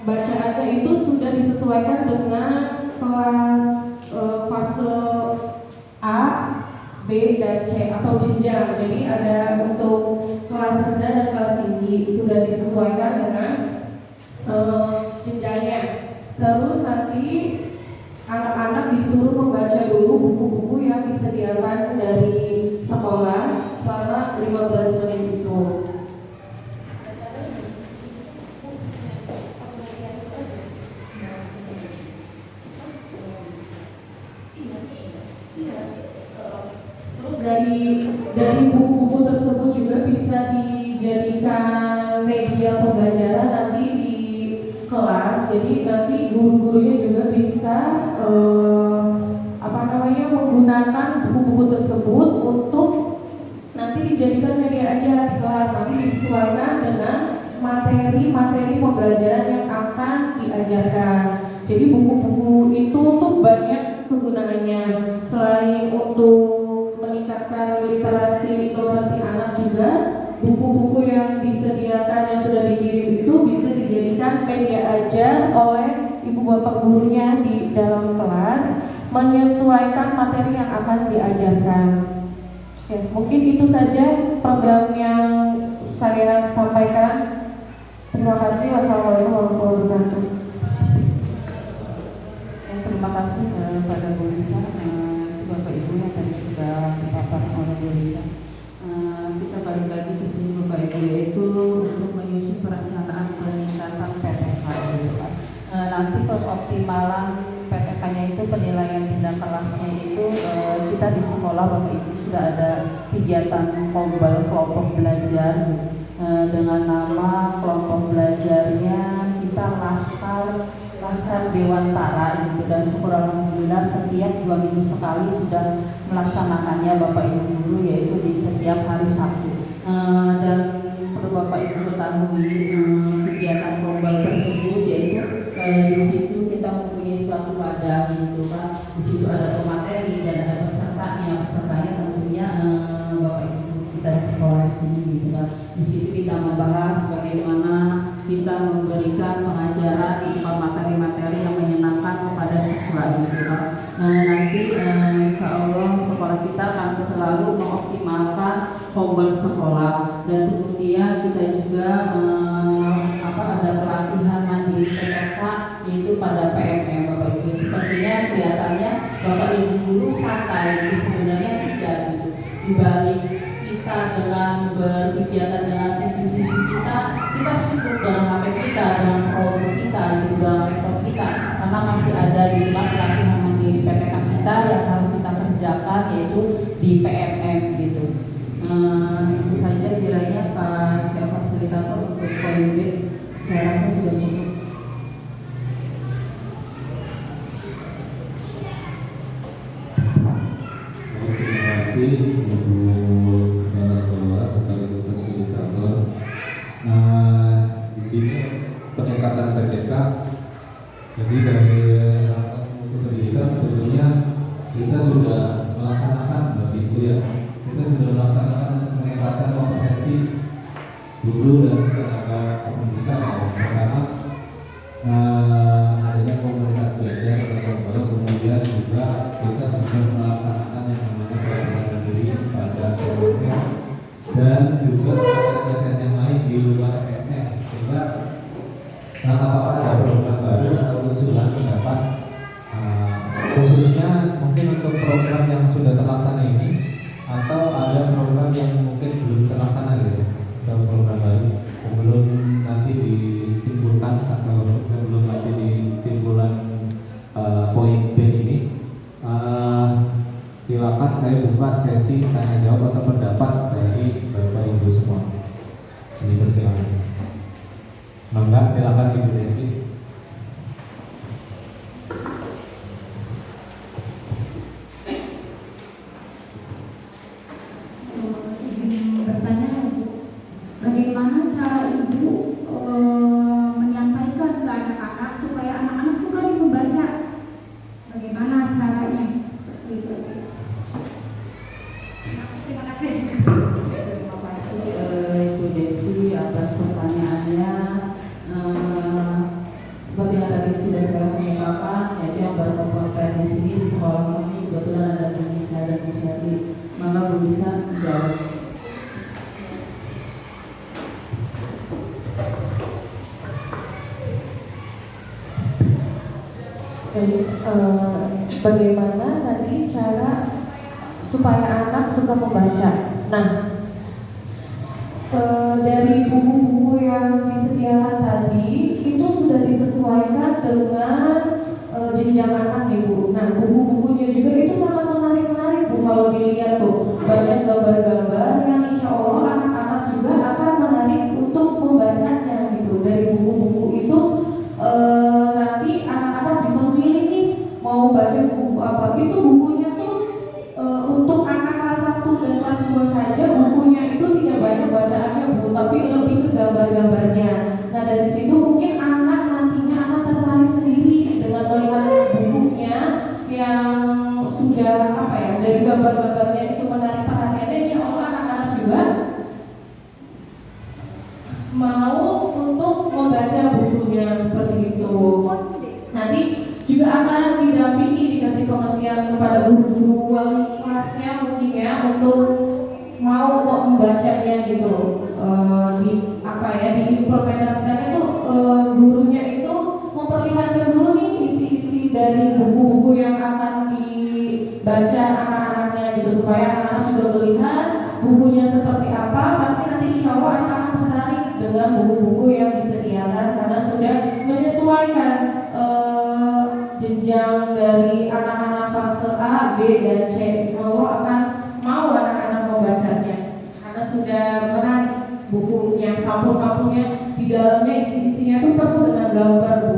bacaannya itu sudah disesuaikan dengan kelas fase A, B, dan C atau jenjang. Jadi ada untuk kelas rendah dan kelas tinggi sudah disesuaikan dengan jenjangnya. Terus nanti anak-anak disuruh membaca dulu buku-buku yang disediakan dari sekolah selama 15 menit itu. dari buku-buku tersebut juga bisa dijadikan media pembelajaran nanti di kelas. Jadi nanti guru-gurunya juga bisa menggunakan buku-buku tersebut untuk nanti dijadikan media aja di kelas. Nanti disesuaikan dengan materi pembelajaran yang akan diajarkan. Jadi buku-buku itu tuh banyak kegunaannya. Selain untuk meningkatkan literasi anak juga, buku-buku yang disediakan yang sudah dikirim itu bisa dijadikan media ajar oleh ibu bapak gurunya di dalam kelas, menyesuaikan materi yang akan diajarkan. Ya, mungkin itu saja program yang saya sampaikan. Terima kasih. Wassalamualaikum warahmatullahi wabarakatuh. Terima kasih kepada Bu Lisa, Bapak Ibu yang tadi sudah dipaparkan oleh Bu Lisa. Kita balik lagi ke sini Bapak Ibu, yaitu untuk menyusun perencanaan peningkatan PTK gitu kan. Nanti pengoptimalan PTK-nya itu penilaian tindak kelasnya itu kita di sekolah Bapak Ibu sudah ada kegiatan kombal kelompok belajar dengan nama kelompok belajarnya kita Laskar Dewantara gitu, dan syukur alhamdulillah setiap 2 minggu sekali sudah melaksanakannya Bapak Ibu guru, yaitu di setiap hari Sabtu. Dan perlu Bapak Ibu ketahui kegiatan kombal tersebut yaitu di situ kita mempunyai suatu wadah gitu kan. Di situ ada pemateri dan ada pesertanya tentunya Bapak Ibu kita di sekolah di sini gitu kan. Di situ kita membahas bagaimana kita memberikan pengajaran di materi-materi yang menyenangkan kepada siswa gitu kan. Nanti insya Allah sekolah kita akan selalu mengoptimalkan kombal sekolah, dan kemudian kita juga ada pelatihan mandiri PTK yaitu pada PMM Bapak Ibu. Sepertinya kelihatannya Bapak Ibu guru santai, itu sebenarnya tidak gitu. Dibalik kita dengan berkegiatan dengan siswi-siswi kita sibuk dengan HP kita, dengan program kita, gitu, dengan laptop kita, karena masih ada di pelatihan mandiri PTK kita yang harus kita kerjakan yaitu di PMM gitu. Itu saja kiranya Pak Cek Fasilitator untuk poin B. Saya rasa sudah cukup. Terima kasih Ibu Kepala Sekolah sekaligus fasilitator. Di sini peningkatan PTK. Jadi dari mutu pendidikan sebetulnya kita sudah melaksanakan Bapak Ibu ya. Kita sudah melaksanakan peningkatan kompetensi guru dan tenaga pendidikan karena adanya komunitas belajar atau kemudian juga kita sudah melaksanakan yang namanya pelajaran mandiri pada PMM dan juga kegiatan yang lain di luar PMM, sehingga apakah ada program baru atau usulan pendapat khususnya mungkin untuk program yang sudah terlaksana ini, atau ada program yang mungkin belum terlaksana gitu, atau program baru sebelum nanti disimpulkan atau sebelum nanti disimpulan poin B ini. Silakan saya buka sesi tanya jawab atau pendapat dari Bapak Ibu semua. Ini persilakan. Mangga silakan Ibu Desi. Bagaimana cara ibu menyampaikan ke anak-anak supaya anak-anak suka membaca? Bagaimana caranya? Itu aja. Terima kasih. Terima kasih Ibu Desi atas pertanyaannya. Seperti yang tadi sudah saya kemukakan, yaitu yang baru berkompeten di sini di sekolah kami kebetulan ada Bu Lisa dan Bu Syari. Maka Bu Lisa menjawab. Jadi bagaimana tadi cara supaya anak suka membaca? Nah, dari buku-buku yang disediakan tadi itu sudah disesuaikan dengan jenjang anak, Ibu. Nah, buku-bukunya juga itu sangat menarik Bu, kalau dilihat tuh banyak membacanya gitu. Diimplementasikan itu gurunya itu memperlihatkan dulu nih isi-isi dari buku-buku yang akan dibaca anak-anaknya gitu, supaya anak-anak juga melihat bukunya seperti apa. Pasti nanti insya Allah anak-anak tertarik dengan buku-buku yang disediakan karena sudah menyesuaikan jenjang dari anak-anak fase A, B, dan C. Insya Allah akan mau anak-anak membacanya karena sudah menarik bukunya, sampul-sampulnya di dalamnya isi-isinya itu penuh dengan gambar Bu.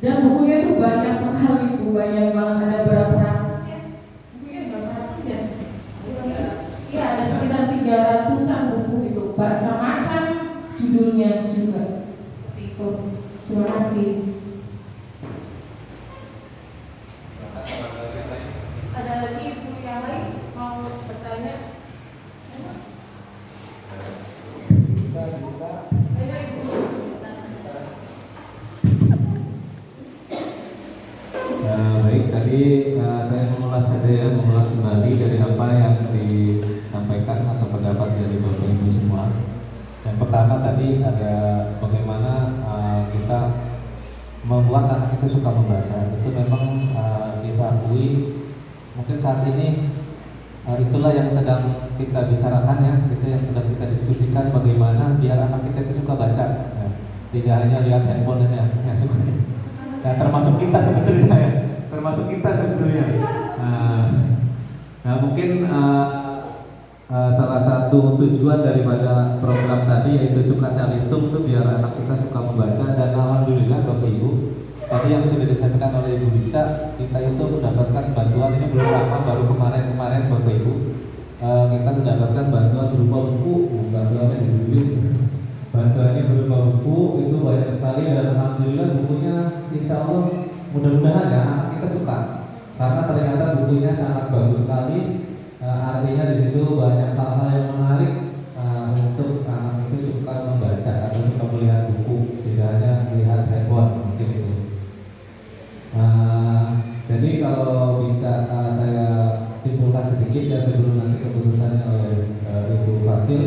Dan bukunya itu banyak sekali Bu, banyak banget, ada berapa ratus ya? Bukunya berapa ratus ya? Iya, ada sekitar 300-an buku gitu, macam-macam judulnya juga. Itu. Terima kasih. Ada lagi ibu yang lain mau bertanya? Baik, tadi saya mengulas kembali dari apa yang disampaikan atau pendapat dari Bapak Ibu semua. Yang pertama tadi ada bagaimana kita membuat anak itu suka membaca. Itu memang kita akui mungkin saat ini itulah yang sedang kita bicarakan ya, itu yang sedang kita diskusikan bagaimana biar anak kita itu suka baca. Ya, tidak hanya lihat handphone saja, ya suka. Ya, termasuk kita sebetulnya ya, Nah mungkin salah satu tujuan daripada program tadi yaitu Suka Calistung itu biar anak kita suka membaca, dan alhamdulillah Bapak Ibu tadi yang sudah disampaikan oleh Ibu Lisa, kita itu mendapatkan bantuan ini belum lama, baru kemarin Bapak Ibu kita mendapatkan bantuan berupa buku, bantuannya berupa buku itu banyak sekali, dan alhamdulillah bukunya insya Allah mudah-mudahan ya anak kita suka karena ternyata bukunya sangat bagus sekali. Artinya di situ banyak hal-hal yang menarik untuk anak itu suka membaca atau suka melihat buku, tidak hanya melihat handphone mungkin itu. Jadi kalau bisa saya simpulkan sedikit ya sebelum nanti keputusannya oleh Ibu Fasil,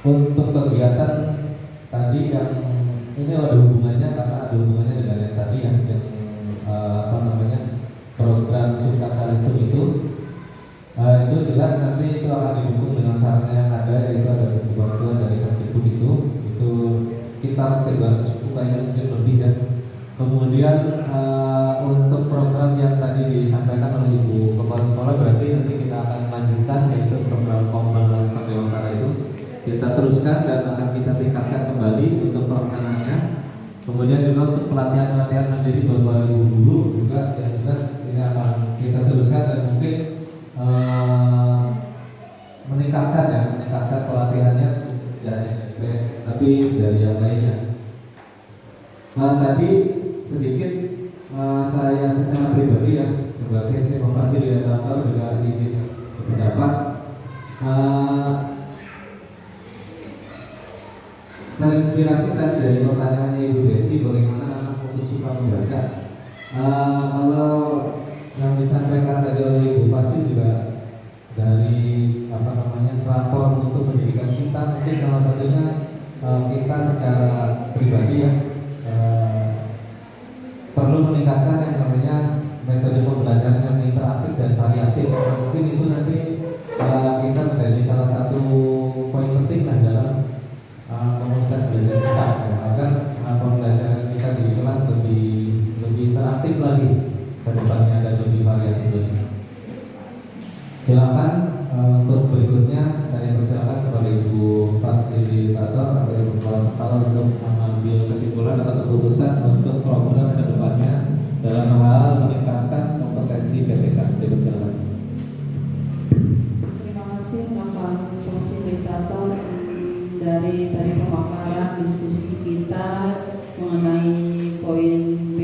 untuk kegiatan tadi yang ini ada hubungannya karena ada hubungannya dengan yang tadi yang program Suka Calistung itu jelas nanti itu akan didukung dengan sarana yang ada, yaitu ada buku bantuan dari Kemdikbud itu sekitar 300 buku kayaknya mungkin lebih ya. Kemudian untuk program yang tadi disampaikan oleh Ibu Kepala Sekolah berarti nanti kita akan lanjutkan, yaitu program Komnas Dewantara itu kita teruskan dan akan kita tingkatkan kembali untuk pelaksanaannya. Kemudian juga untuk pelatihan mandiri Bapak Ibu guru juga yang jelas ini akan kita teruskan dan mungkin meningkatkan pelatihannya dari MP, tapi dari yang lainnya. Tadi sedikit saya secara pribadi ya sebagai Senior Fasilitator juga izin berpendapat. Terinspirasi tadi dari pertanyaannya Ibu Desi bagaimana anak untuk suka membaca. Kalau yang disampaikan tadi oleh Ibu Fasil juga dari rapor untuk pendidikan kita, mungkin salah satunya kita secara pribadi ya perlu meningkatkan yang namanya metode pembelajaran yang interaktif dan variatif. Mungkin itu nanti kita menjadi salah satu poin penting lah dalam komunitas belajar kita ya, agar pembelajaran kita di kelas lebih interaktif lagi ke depannya dan lebih variatif lagi. Silakan untuk berikutnya saya persilakan kepada Ibu Fasilitator atau Ibu Kepala Sekolah untuk mengambil kesimpulan atau keputusan untuk program ke depannya dalam hal meningkatkan kompetensi PTK. Silakan. Terima kasih Bapak Fasilitator. Dari pemaparan diskusi kita mengenai poin B,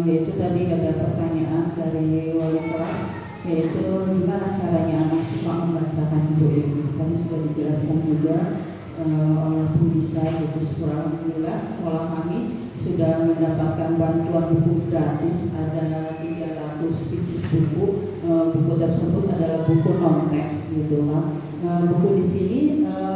yaitu tadi ada pertanyaan dari wali kelas, yaitu gimana caranya anak suka membacakan buku. Tadi sudah dijelaskan juga oleh Bu Lisa, yaitu alhamdulillah sekolah kami sudah mendapatkan bantuan buku gratis, ada 300 pieces buku buku tersebut adalah buku non-teks gitu kan. Buku di sini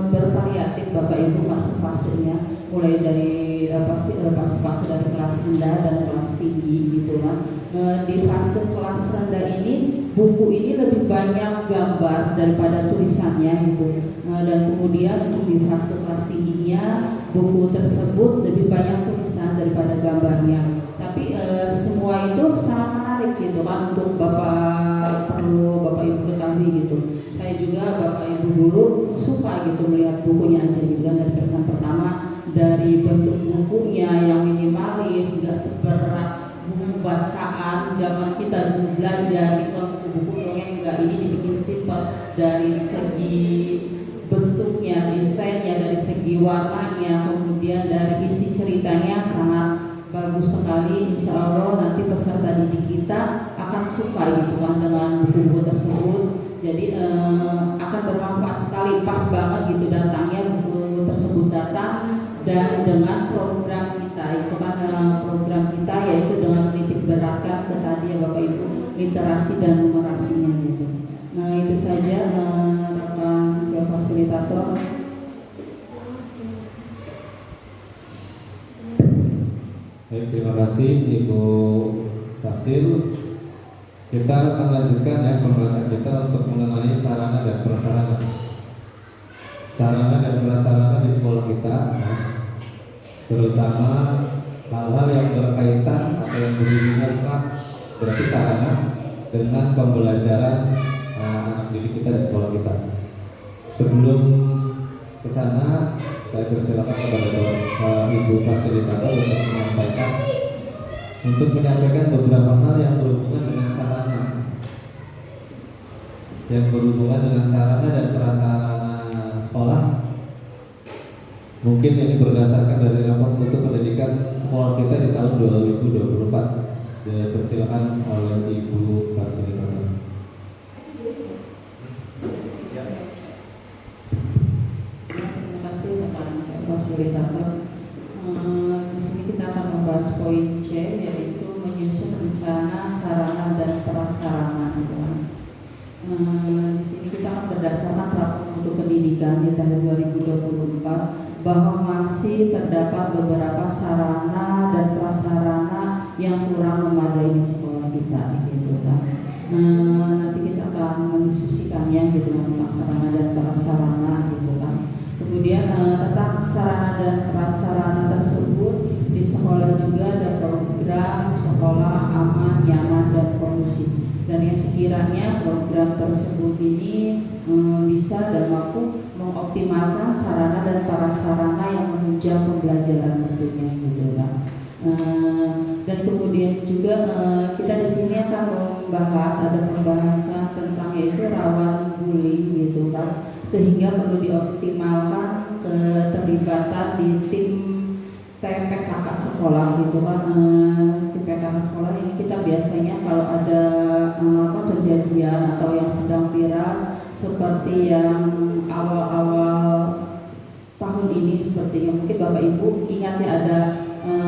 bervariatif Bapak Ibu fase-fasenya, mulai dari fase dari kelas rendah dan kelas tinggi gitu kan. Di fase kelas rendah ini buku ini lebih banyak gambar daripada tulisannya gitu. Dan kemudian untuk di fase kelas tingginya buku tersebut lebih banyak tulisan daripada gambarnya. Tapi semua itu sangat menarik gitu kan untuk perlu Bapak Ibu ketahui gitu. Saya juga Bapak Ibu dulu suka gitu melihat bukunya aja gitu kan. Dari kesan pertama, dari bentuk bukunya yang minimalis, nggak seberat buku bacaan zaman kita dulu belajar gitu. Buku dongeng enggak, ini dibikin simpel dari segi bentuknya, desainnya, dari segi warnanya, kemudian dari isi ceritanya sangat bagus sekali. Insya Allah nanti peserta didik kita akan suka gitu kan dengan buku-buku tersebut. Jadi akan bermanfaat sekali, pas banget gitu datangnya buku tersebut datang, dan dengan program kita itu kan program kita yaitu dengan menitik beratkan ke tadi ya Bapak Ibu, literasi dan numerasinya gitu. Nah itu saja rekan fasilitator. Baik, terima kasih Ibu Fasil. Kita akan lanjutkan ya pembahasan kita untuk mengenai sarana dan prasarana. Sarana dan prasarana di sekolah kita, terutama hal-hal yang berkaitan atau yang berhubungan erat, berarti sarana dengan pembelajaran anak didik kita di sekolah kita. Sebelum ke sana, saya persilakan kepada Ibu Fasilitator untuk menyampaikan beberapa hal yang berhubungan dengan sarana dan prasarana sekolah. Mungkin ini berdasarkan dari rapor mutu pendidikan sekolah kita di tahun 2024. Dipersilakan oleh Ibu Fasilitator. Terima kasih Bapak Fasilitator. Di sini kita akan membahas poin C, yaitu menyusun rencana sarana dan prasarana. Di sini kita akan berdasarkan rapor mutu pendidikan di tahun 2024 bahwa masih terdapat beberapa sarana dan prasarana yang kurang memadai di sekolah kita gitu kan. Nanti kita akan mendiskusikannya gitu tentang sarana dan prasarana gitu kan. Kemudian tentang sarana dan prasarana tersebut di sekolah juga ada program sekolah aman, nyaman dan kondusif. Dan yang sekiranya program tersebut ini bisa dan mampu mengoptimalkan sarana dan prasarana yang menunjang pembelajaran tentunya gitu kan. Dan kemudian juga kita di sini akan membahas, ada pembahasan tentang yaitu rawan bullying gitu kan, sehingga perlu dioptimalkan keterlibatan di tim TPKK sekolah gitu kan. Tim PKK sekolah ini kita biasanya kalau ada kejadian atau yang sedang viral seperti yang awal-awal tahun ini, seperti yang mungkin Bapak Ibu ingat ya,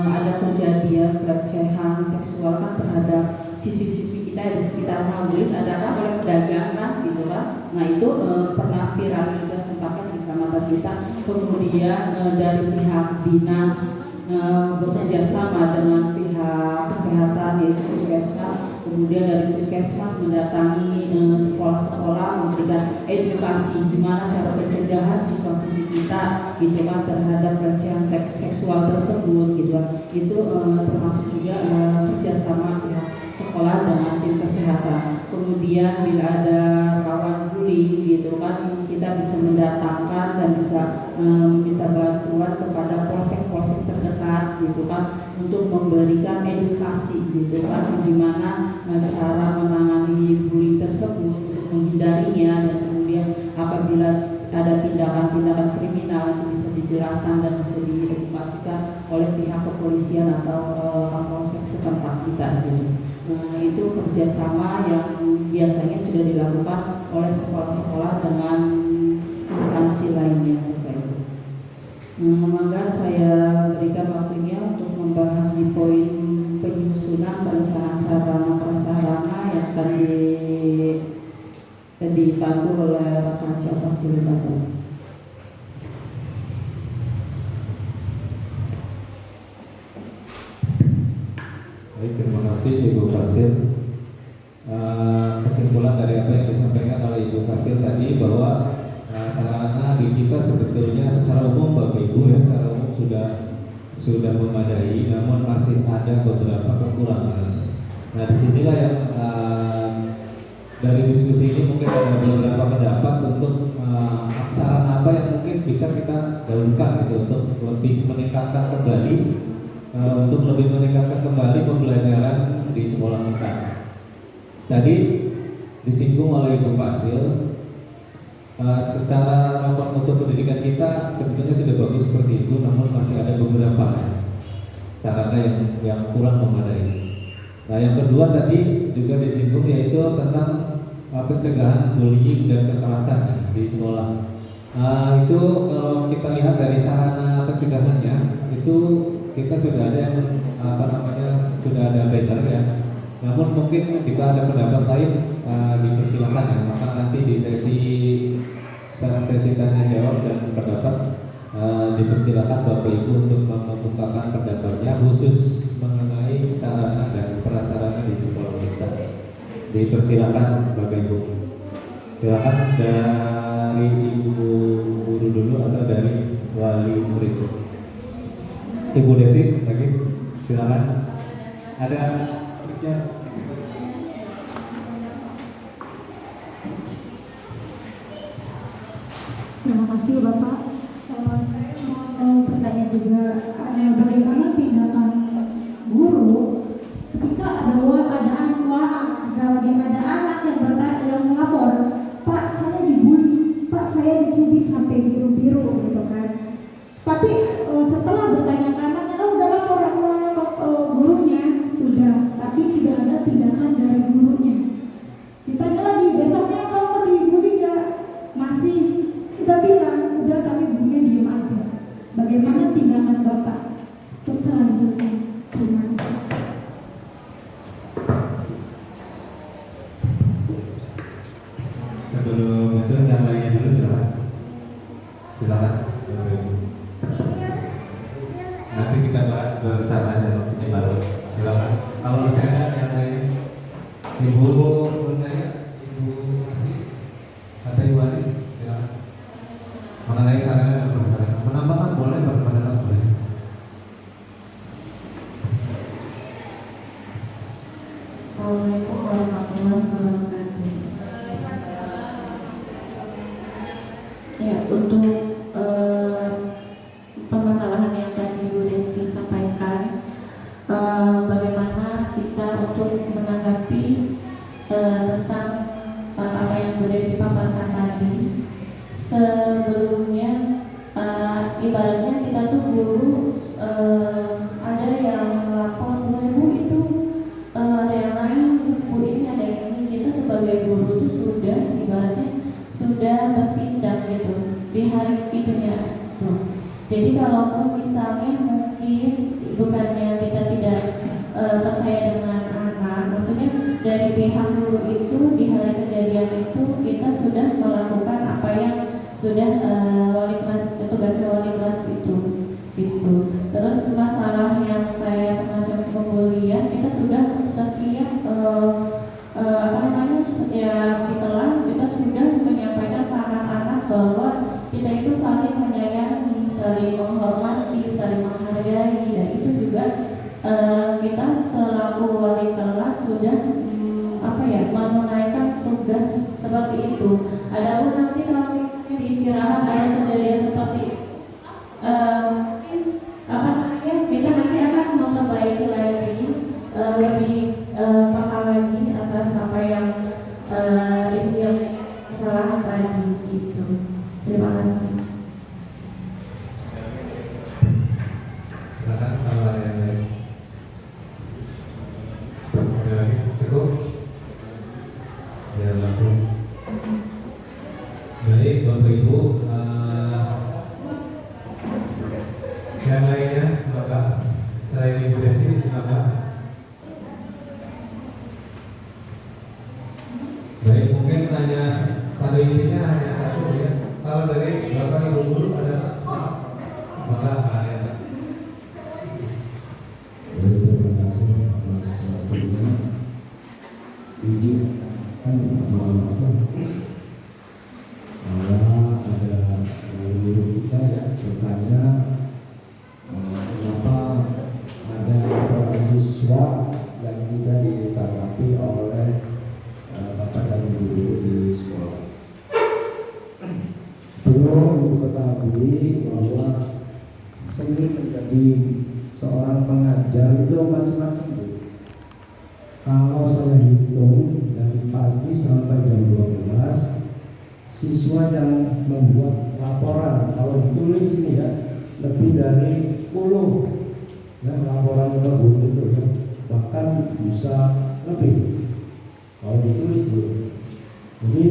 ada kejadian pelecehan seksual kan terhadap siswi-siswi kita di sekitar kampus, ada kan oleh pedagang kan gitu kan. Nah itu pernah viral juga sempatnya di kecamatan kita. Kemudian dari pihak dinas bekerja sama dengan pihak kesehatan yaitu puskesmas. Kemudian dari puskesmas mendatangi sekolah-sekolah memberikan edukasi gimana cara pencegahan siswa-siswi kita gitu kan terhadap pelecehan seksual tersebut gitu kan. Itu termasuk juga kerjasama pihak sekolah dengan tim kesehatan. Kemudian bila ada rawan bullying gitu kan, kita bisa mendatangkan dan bisa meminta bantuan kepada polsek-polsek terdekat gitu kan untuk memberikan edukasi gitu kan gimana cara menangani bullying tersebut untuk menghindarinya, dan kemudian apabila ada tindakan-tindakan kriminal itu bisa dijelaskan dan bisa diedukasikan oleh pihak kepolisian atau polsek setempat kita gitu. Itu kerjasama yang biasanya sudah dilakukan oleh sekolah-sekolah dengan instansi lainnya. Maka saya berikan waktunya untuk membahas di poin penyusunan rencana sarana prasarana yang akan ditabur oleh Raja Fasilitator. Baik, terima kasih Ibu Fasil. Kesimpulan dari apa yang disampaikan oleh Ibu Fasil tadi bahwa sarana di kita sebetulnya secara umum Bapak Ibu ya secara umum sudah memadai, namun masih ada beberapa kekurangan. Nah disinilah yang dari diskusi ini mungkin ada beberapa pendapat untuk sarana apa yang mungkin bisa kita dahulukan gitu untuk lebih meningkatkan kembali pembelajaran di sekolah kita. Tadi disinggung oleh Ibu Fasil, secara rapat mutu pendidikan kita sebetulnya sudah bagus seperti itu, namun masih ada beberapa sarana yang kurang memadai. Nah yang kedua tadi juga disinggung yaitu tentang pencegahan bullying dan kekerasan di sekolah. Itu kalau kita lihat dari sarana pencegahannya itu kita sudah ada yang sudah ada banner ya. Namun mungkin jika ada pendapat lain dipersilakan ya. Maka nanti di sesi tanya jawab dan pendapat dipersilakan Bapak Ibu untuk mengemukakan pendapatnya khusus mengenai sarana dan prasarana di sekolah kita. Dipersilakan Bapak Ibu. Silakan dari Ibu Guru dulu atau dari wali murid. Ibu Desi lagi, silakan. Ada ya. Terima kasih Bapak. Saya mau bertanya juga bagaimana tindakan guru ketika ada anak yang melapor, Pak saya dibully, Pak saya dicubit sampai biru-biru gitu kan. Tapi setelah bertanya ke anaknya, udah lapor gurunya sudah, tapi tidak ada tindakan dari gurunya. Ditanya lagi besoknya kamu masih dibully nggak? Masih. Udah bilang, udah tapi gurunya diem aja. Bagaimana tindakan Bapak untuk selanjutnya? Terima kasih. Sebelum itu yang lainnya dulu silakan. Nanti kita bahas bersama aja ini baru. Silakan. Kalau saya yang lain, Ibu bertanya, Ibu Asih atau Ibu Anis, silakan. Mengenai sarana dan prasarana, menambahkan boleh, berpendapat boleh. Assalamualaikum warahmatullahi wabarakatuh. Ya, untuk permasalahan yang tadi Bu Desi sampaikan, bagaimana kita untuk menanggapi tentang apa yang Bu Desi paparkan tadi. Sebelumnya ibaratnya kita tuh guru ada yang lapor, Bu itu ada yang lain, Bu ini ada yang ini. Kita sebagai guru itu sudah ibaratnya sudah bertindak gitu di hari itunya. Jadi kalau misalnya mungkin bukannya kita tidak percaya dengan anak, maksudnya dari pihak guru itu di hari kejadian itu kita sudah melakukan apa yang sudah wali kelas, tugasnya wali kelas itu gitu. Terus masalah yang kayak semacam pembulian, kita sudah setiap setiap di kelas kita sudah menyampaikan ke anak-anak bahwa kita itu saling menyayangi, saling menghormati, saling menghargai, dan itu juga kita selaku wali kelas sudah menunaikan tugas seperti itu. Adapun nanti kalau di istirahat ada kejadian seperti kita nanti akan memperbaiki lagi, lebih paham lagi atas apa yang kesalahan tadi gitu. Terima kasih. Silakan kalau ada yang lain. Ada lagi? Cukup? Ya langsung. Baik Bapak Ibu, yang lainnya Bapak selain Ibu Desi, Bapak. Baik, mungkin tanya pada Perlu Ibu ketahui bahwa seni menjadi seorang pengajar itu macam-macam, Bu. Kalau saya hitung dari pagi sampai jam 12, siswa yang membuat laporan, kalau ditulis ini ya, lebih dari 10 ya, laporan tersebut itu ya, bahkan bisa lebih kalau ditulis dulu. Jadi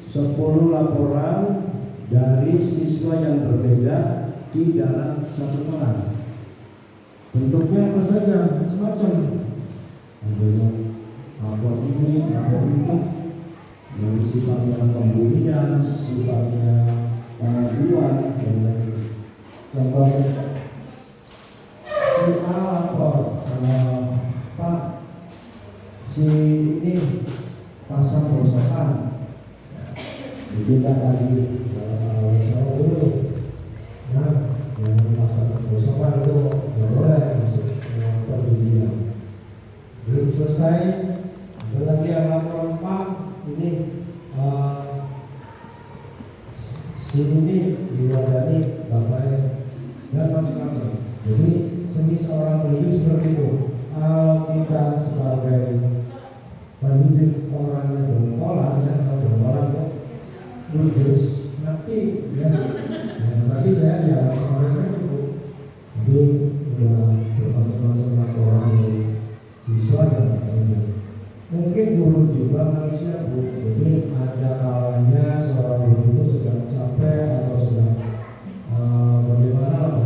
10 laporan dari siswa yang berbeda di dalam satu kelas. Bentuknya apa saja, macam-macam. Ada yang lapor ini, lapor itu, yang sifatnya pembulian, sifatnya pengaduan, dan lain-lain. Contoh saja, si A lapor, Pak, si ini pasang rosokan. Jadi tadi saya dulu, nah, yang pasang rosokan itu nggak boleh masuk perjudian. Belum selesai, ada lagi yang lapor, Pak, ini si ini diwadani bapaknya dan macam-macam. Jadi seni seorang pendidik seperti itu. Kita sebagai pendidik orang yang bermoral ya, atau bermoral itu lulus nanti ya. Tapi saya ya seorang saya itu, jadi udah bermacam-macam laporan dari siswa dan lain-lain. Mungkin guru juga manusia, Bu. Jadi ada kalanya seorang guru itu sudah capek atau sudah bagaimana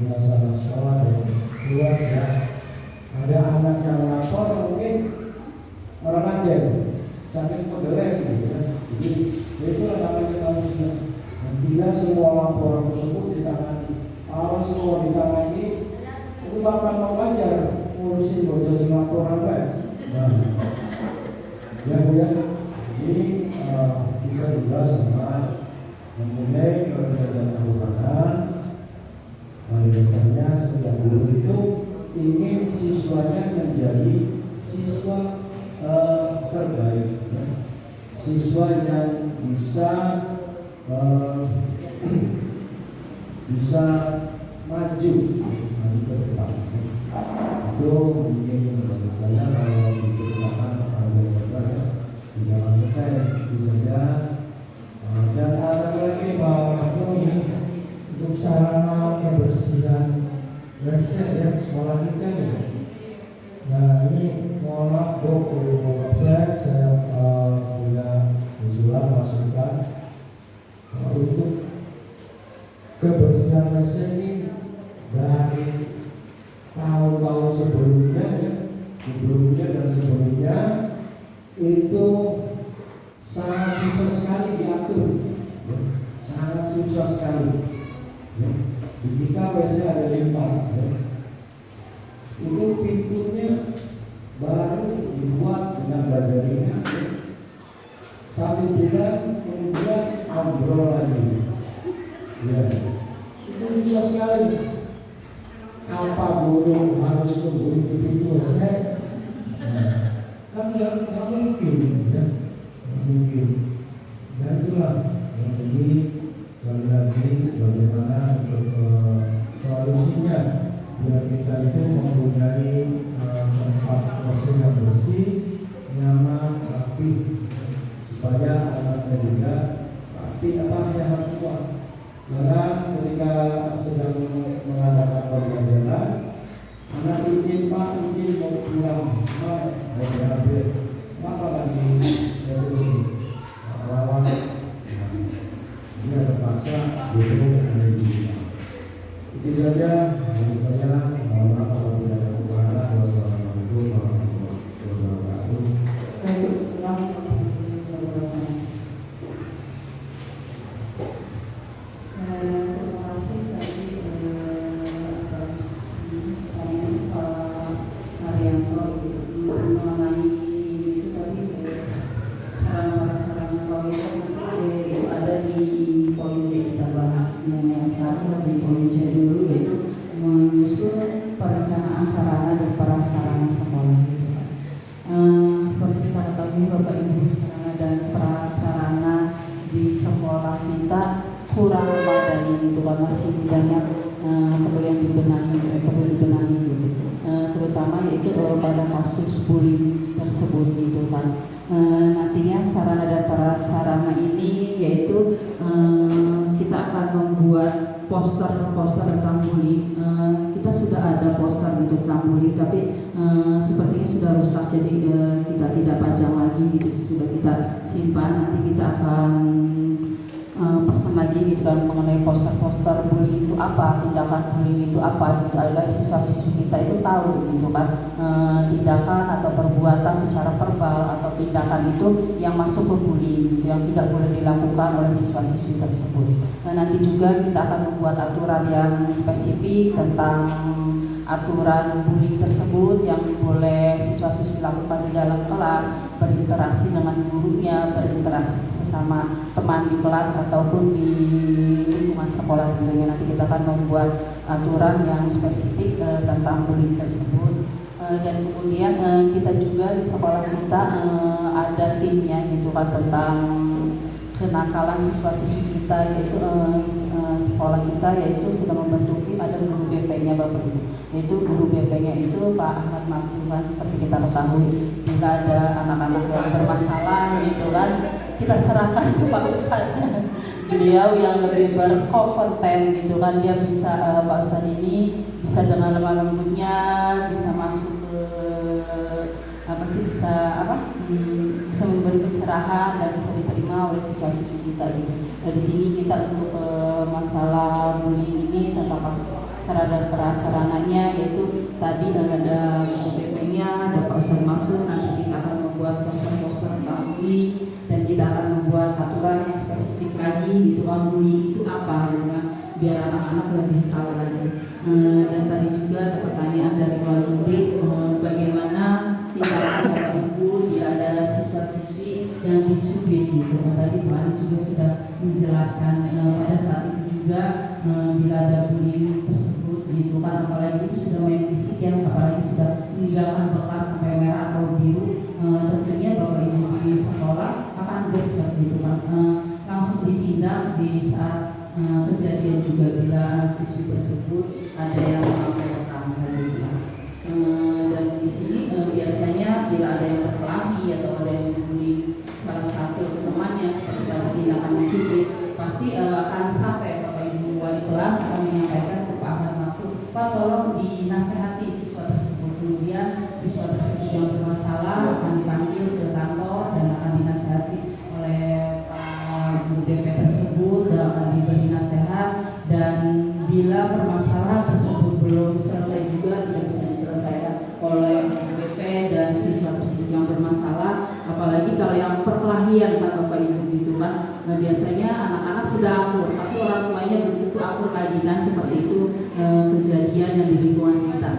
masalah sekolah dan keluarga. Ada anak yang lapor, mungkin orang aja sakit pegeleng gitu ya. Jadi itulah namanya manusia. Dan tidak semua laporan tersebut ditangani. Kalau semua ditangani, itu bakal mengajar ngurusin bocah laporan kan. Nah, ya Bu ya. Ini kita juga sama mempunyai perbedaan keluarga. Pada dasarnya setiap guru itu ingin siswanya menjadi siswa terbaik, ya. Siswa yang bisa maju ke depan. Itu mungkin menurut saya kalau diceritakan panjang-panjang di dalam saya bisa saja. Dan satu lagi bahwa ini untuk sarana kebersihan WC ya sekolah kita ya. Nah ini mohon maaf Bu, saya punya usulan masukan untuk kebersihan WC ini dari tahun-tahun sebelumnya ya, dan sebelumnya itu sangat susah sekali diatur, ya. Sangat susah sekali. Ya. Jika WC ada 5, ya. Itu pintunya baru dibuat dengan baja ringan, ya. 1 bulan kemudian ambrol lagi. Ya. Itu susah sekali. Apa guru harus tunggu itu pintu WC? Nah, kan nggak mungkin, ya. Mungkin. Dan itulah yang ini sekali lagi bagaimana untuk solusinya biar kita itu mempunyai tempat kos yang bersih, nyaman, rapi, supaya anaknya juga rapi, sehat semua. Karena ketika sedang mengadakan pembelajaran, anak izin Pak, izin mau pulang, apa lagi sesi lawan dia terpaksa dulu energi. Itu saja dari saya. Mohon maaf kalau tidak ada kekurangan. Wassalamualaikum warahmatullahi wabarakatuh. Waalaikumsalam. Terima kasih tadi atas Pak Haryanto mengenai itu tadi sarana kalau itu ada di poin yang kita bahas. Yang sekarang di poin C dulu, yaitu menyusun perencanaan sarana dan prasarana sekolah. Seperti kita ketahui Bapak Ibu, sarana dan prasarana prasarana di sekolah kita kurang memadai gitu kan, masih banyak perlu yang dibenahi gitu. Terutama yaitu pada kasus bullying tersebut gitu kan. Nantinya sarana dan prasarana ini yaitu kita akan membuat poster tentang bullying. Kita sudah ada poster gitu tentang bullying, tapi sepertinya sudah rusak, jadi kita tidak pajang lagi gitu, sudah kita simpan. Nanti kita akan pesan lagi gitu kan mengenai poster-poster bullying itu apa, tindakan bullying itu apa gitu, agar siswa-siswi kita itu tahu gitu kan tindakan atau perbuatan secara verbal atau tindakan itu yang masuk ke bullying gitu, yang tidak boleh dilakukan oleh siswa-siswi tersebut. Nanti juga kita akan membuat aturan yang spesifik tentang aturan bullying tersebut yang boleh siswa-siswi lakukan di dalam kelas, berinteraksi dengan gurunya, berinteraksi sesama teman di kelas ataupun di lingkungan sekolah tentunya. Nanti kita akan membuat aturan yang spesifik tentang bullying tersebut. Dan kemudian kita juga di sekolah kita ada timnya gitu kan tentang kenakalan siswa-siswi kita, yaitu sekolah kita yaitu sudah membentuk tim, ada guru BP-nya Bapak Ibu. Yaitu guru BP-nya itu Pak Ahmad Maktuman, seperti kita ketahui. Bila ada anak-anak yang bermasalah gitu kan, kita serahkan ke Pak Ustadz. Beliau yang lebih berkompeten gitu kan, dia bisa Pak Ustadz ini bisa dengan lemah lembutnya bisa masuk ke bisa memberi pencerahan dan bisa diterima oleh siswa-siswi kita gitu. Nah, di sini kita untuk masalah bullying ini tentang sarana dan prasarananya, yaitu tadi ada BP-nya, ada Pak Ustadz Maktum. Nanti kita akan membuat poster-poster tentang bullying dan kita akan membuat aturan yang spesifik lagi gitu kan, bullying itu apa gitu kan, biar anak-anak lebih tahu lagi. Dan tadi juga ada pertanyaan dari wali murid, bagaimana tindakan Bapak Ibu bila ada siswa-siswi yang dicubit gitu. Tadi Bu Anies juga sudah menjelaskan pada saat itu juga bila ada bullying tersebut gitu kan, apalagi itu sudah main fisik ya, apalagi sudah meninggalkan bekas sampai merah atau biru, tentunya Bapak Ibu di sekolah akan gejat gitu kan, langsung ditindak di saat kejadian juga bila siswi tersebut ada yang melaporkan gitu ya. Dan di sini biasanya bila ada yang berkelahi atau ada yang membuli salah satu temannya seperti dalam tindakan mencubit, pasti akan sampai Bapak Ibu wali kelas akan menyampaikan ke Pak Ahmad Maktum, Pak tolong dinasehati siswa tersebut. Kemudian siswa tersebut yang bermasalah akan dipanggil ke kantor dan akan dinasehati oleh Pak Guru DP tersebut dan akan diberi nasihat. Dan bila permasalahan tersebut belum selesai juga, tidak bisa diselesaikan oleh BP dan siswa tersebut yang bermasalah, apalagi kalau yang perkelahian kan Bapak Ibu gitu kan. Nah, biasanya anak-anak sudah akur, tapi orang tuanya begitu akur lagi kan, seperti itu kejadian yang di lingkungan kita.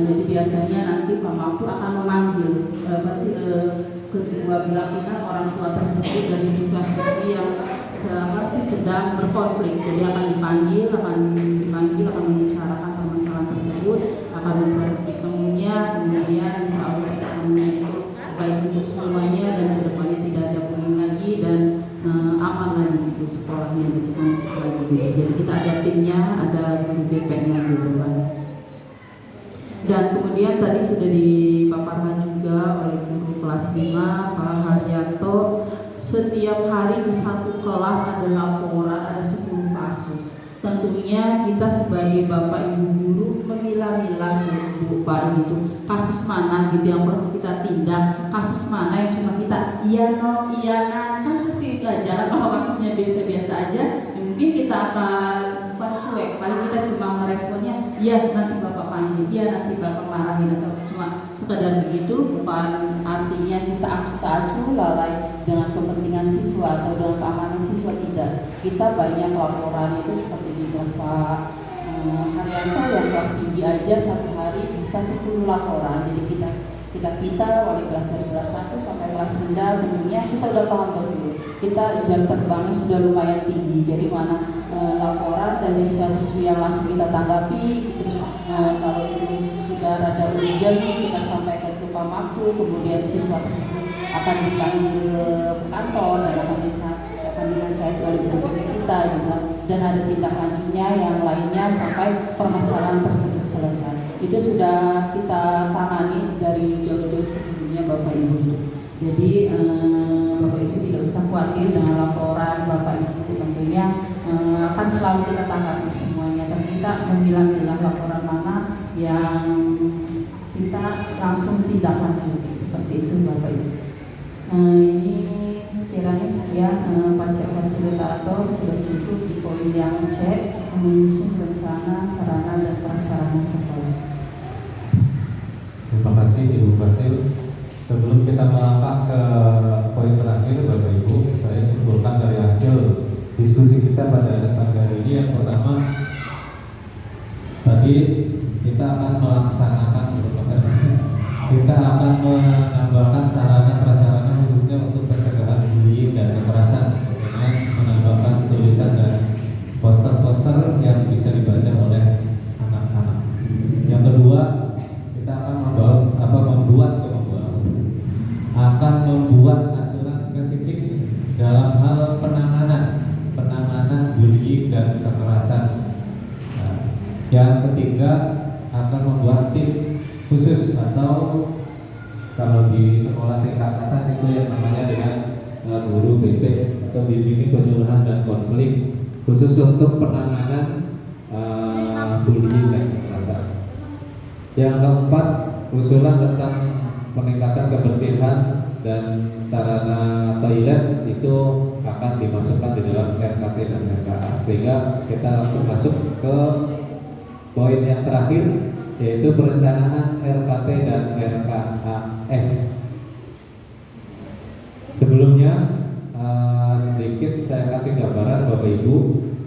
Jadi biasanya nanti Pak Maktum akan memanggil kedua belah pihak, orang tua tersebut dari siswa-siswi yang sedang berkonflik. Jadi akan dipanggil, akan membicarakan permasalahan tersebut, akan mencari ketemunya, kemudian insya Allah ketemunya itu baik untuk semuanya dan kedepannya tidak ada bullying lagi dan aman lagi gitu sekolahnya gitu, kondisi lagi gitu. Jadi kita ada timnya, ada guru BP-nya gitu kan. Dan kemudian tadi sudah dipaparkan juga oleh guru kelas 5 Pak Haryanto, setiap hari di satu kelas ada laporan, ada 10 kasus. Tentunya kita sebagai Bapak Ibu guru memilah-milah Bu Pak gitu, kasus mana gitu yang perlu kita tindak, kasus mana yang cuma kita iya no, iya nah, kan seperti itu aja. Kalau kasusnya biasa-biasa aja, mungkin kita akan cuek, paling kita cuma meresponnya iya nanti Bapak panggil, iya nanti Bapak marahin, atau cuma sekedar begitu, bukan artinya kita acuh lalai dengan kepentingan siswa atau dengan keamanan siswa. Tidak, kita banyak laporan itu seperti di kelas Pak Haryanto yang kelas tinggi aja satu hari bisa 10 laporan. Jadi kita wali kelas dari kelas 1 sampai kelas rendah, tentunya kita udah paham betul, kita jam terbangnya sudah lumayan tinggi. Jadi mana laporan dan siswa-siswi yang langsung kita tanggapi, terus kalau itu sudah rada urgent kita sampaikan ke Pak Maktum, kemudian siswa tersebut akan dipanggil ke kantor dan akan dan ada tindak lanjutnya yang lainnya sampai permasalahan tersebut selesai. Itu sudah kita tangani dari jauh-jauh sebelumnya Bapak Ibu. Jadi Bapak Ibu tidak usah khawatir dengan laporan Bapak Ibu, tentunya akan selalu kita tanggapi semuanya, dan kita memilah-milah laporan mana yang kita langsung tindak lanjut seperti itu Bapak Ibu. Ini sekiranya sekian pajak fasilitator sudah cukup di poin yang C, menyusun rencana sarana dan prasarana sekolah. Terima kasih Ibu Fasil. Sebelum kita melangkah ke poin terakhir Bapak Ibu, saya simpulkan dari hasil diskusi kita pada hari ini. Yang pertama, tadi kita akan melaksanakan, kita akan menambahkan sarana prasarana khususnya untuk pencegahan bullying dan kekerasan dengan menambahkan tulisan dan poster-poster yang bisa dibaca oleh anak-anak. Yang kedua, kita akan membuat aturan spesifik dalam hal penanganan bullying dan kekerasan. Nah, yang ketiga, akan membuat tim khusus atau kalau di sekolah tingkat atas itu yang namanya dengan guru BP atau bimbing penyuluhan dan konseling khusus untuk penanganan bullying dan kekerasan. Yang keempat, usulan tentang peningkatan kebersihan dan sarana toilet itu akan dimasukkan di dalam RKT dan RKA, sehingga kita langsung masuk ke poin yang terakhir, yaitu perencanaan RKT dan RKAS. Sebelumnya sedikit saya kasih gambaran Bapak Ibu.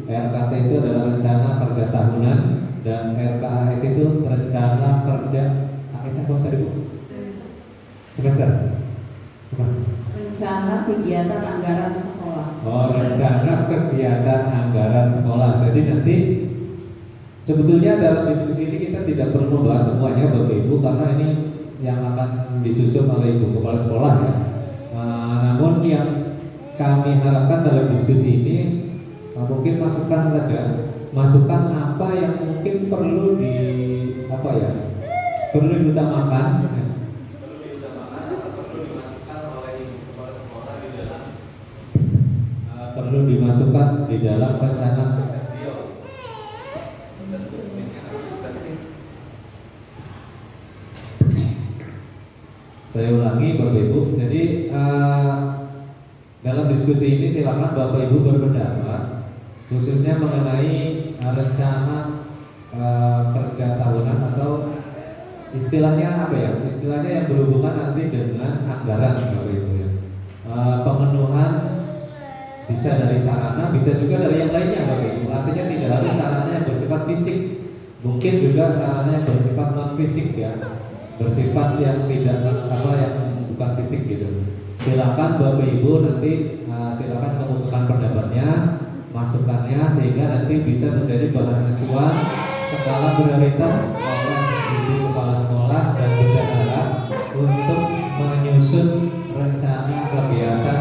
RKT itu adalah rencana kerja tahunan dan RKAS itu rencana kerja semester. Rencana kegiatan anggaran sekolah. Oh, rencana kegiatan anggaran sekolah. Jadi nanti sebetulnya dalam diskusi ini kita tidak perlu membahas semuanya Bapak Ibu, karena ini yang akan disusun oleh Ibu Kepala Sekolah ya. Namun yang kami harapkan dalam diskusi ini mungkin masukan saja, masukan apa yang mungkin perlu perlu diutamakan atau perlu dimasukkan di dalam rencana. Saya ulangi Bapak Ibu. Jadi dalam diskusi ini silakan Bapak Ibu berpendapat khususnya mengenai rencana kerja tahunan atau istilahnya apa ya? Istilahnya yang berhubungan nanti dengan anggaran Bapak Ibu ya. Pemenuhan bisa dari sarana, bisa juga dari yang lainnya Bapak Ibu. Artinya tidak harus sarana yang bersifat fisik, mungkin juga sarana yang bersifat non fisik ya, bersifat yang tidak yang bukan fisik gitu. Silakan Bapak Ibu nanti silakan kemukakan pendapatnya, masukannya, sehingga nanti bisa menjadi bahan acuan skala prioritas oleh Ibu Kepala Sekolah dan bendahara untuk menyusun rencana kegiatan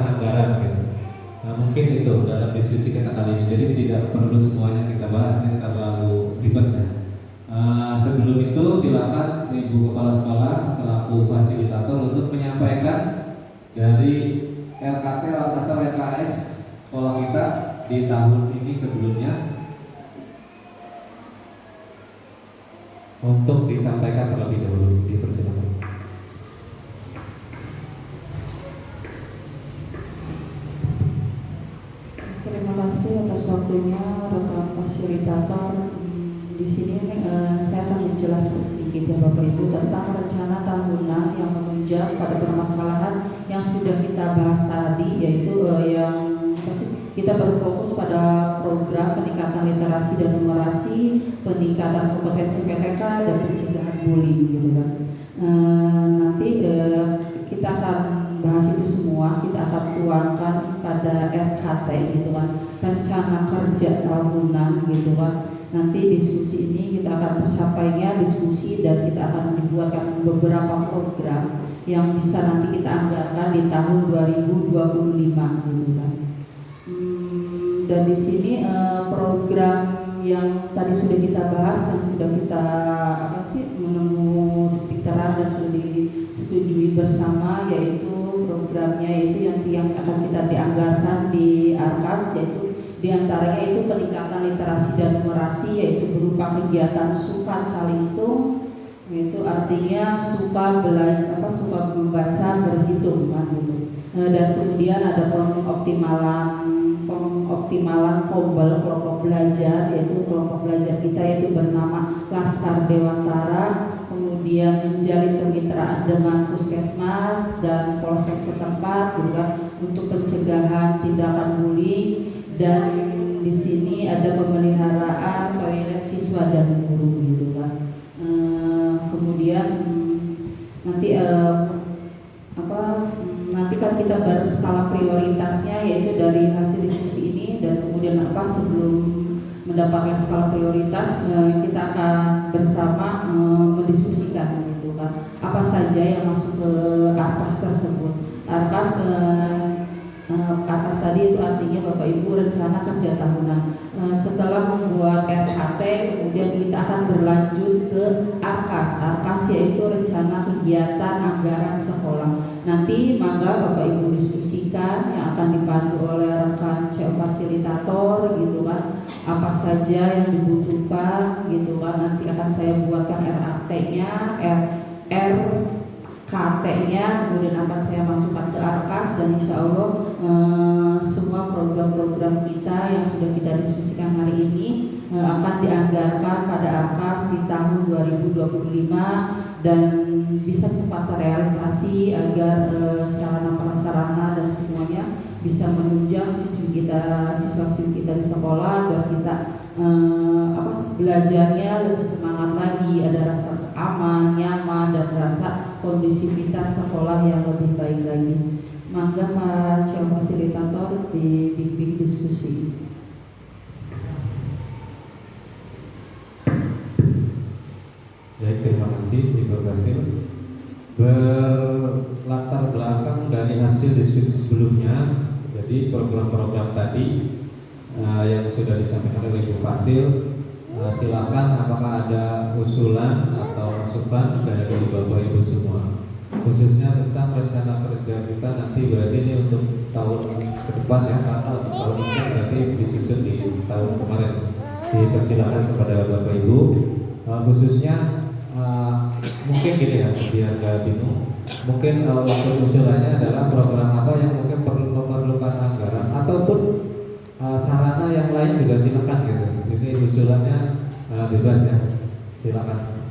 anggaran gitu. Nah, mungkin itu dalam diskusi kita kali ini. Jadi tidak perlu semuanya kita bahas, ini terlalu ribet ya. Sebelum itu silakan Ibu Kepala Sekolah selaku fasilitator untuk menyampaikan dari RKT atau RKS sekolah kita di tahun ini sebelumnya untuk disampaikan terlebih dahulu. Dipersilakan. Terima kasih atas waktunya rekan fasilitator. Di sini saya akan menjelaskan sedikit ya Bapak Ibu tentang rencana tahunan yang menunjang pada permasalahan yang sudah kita bahas tadi, yaitu yang kita berfokus pada program peningkatan literasi dan numerasi, peningkatan kompetensi PTK dan pencegahan bullying gitu kan. Nanti kita akan bahas itu semua, kita akan tuangkan pada RKT gitu kan, rencana kerja tahunan gitu kan. Nanti diskusi ini kita akan tercapainya diskusi dan kita akan dibuatkan beberapa program yang bisa nanti kita anggarkan di tahun 2025 gitu kan. Dan di sini program yang tadi sudah kita bahas dan sudah kita menunggu titik terang dan sudah disetujui bersama, yaitu programnya itu yang akan kita dianggarkan di Arkas, yaitu diantaranya itu peningkatan literasi dan numerasi, yaitu berupa kegiatan suka calistung, yaitu artinya suka membaca, berhitung kan gitu. Dan kemudian ada pengoptimalan POBEL kelompok belajar, yaitu kelompok belajar kita yaitu bernama Laskar Dewantara, kemudian menjalin kemitraan dengan puskesmas dan polsek setempat juga untuk pencegahan tindakan bullying, dan di sini ada pemeliharaan toilet siswa dan guru gitu kan. Kemudian nanti kan kita berskala prioritasnya, yaitu dari hasil diskusi ini, dan kemudian sebelum mendapatkan skala prioritas kita akan bersama mendiskusikan gitu kan, apa saja yang masuk ke Arkas tersebut. Arkas tadi itu artinya Bapak Ibu rencana kerja tahunan. Setelah membuat RKT, kemudian kita akan berlanjut ke Arkas. Arkas yaitu rencana kegiatan anggaran sekolah. Nanti mangga Bapak Ibu diskusikan, yang akan dipandu oleh rekan CO fasilitator gitu kan, apa saja yang dibutuhkan gitu kan. Nanti akan saya buatkan RKT-nya, kemudian akan saya masukkan ke Arkas, dan insya Allah semua program-program kita yang sudah kita diskusikan hari ini akan dianggarkan pada Arkas di tahun 2025 dan bisa cepat terrealisasi agar sarana-prasarana dan semuanya bisa menunjang siswa-siswi kita di sekolah, agar kita belajarnya lebih semangat lagi, ada rasa aman, nyaman, dan rasa kondusivitas sekolah yang lebih baik lagi. Mangga Pak CEO fasilitator dibimbing diskusi. Baik, terima kasih Ibu Basil. Berlatar belakang dari hasil diskusi sebelumnya, jadi program-program tadi yang sudah disampaikan oleh Ibu Basil, silakan apakah ada usulan atau masukan dari Bapak Ibu semua, khususnya tentang rencana kerja kita nanti. Berarti ini untuk tahun ke depan ya, karena untuk tahun ini berarti disusun di tahun kemarin. Dipersilakan kepada Bapak Ibu, khususnya mungkin gini ya, biar gak bingung. Mungkin untuk usulannya adalah program apa yang mungkin memerlukan anggaran ataupun sarana yang lain juga silakan gitu. Ini usulannya bebas ya, silakan.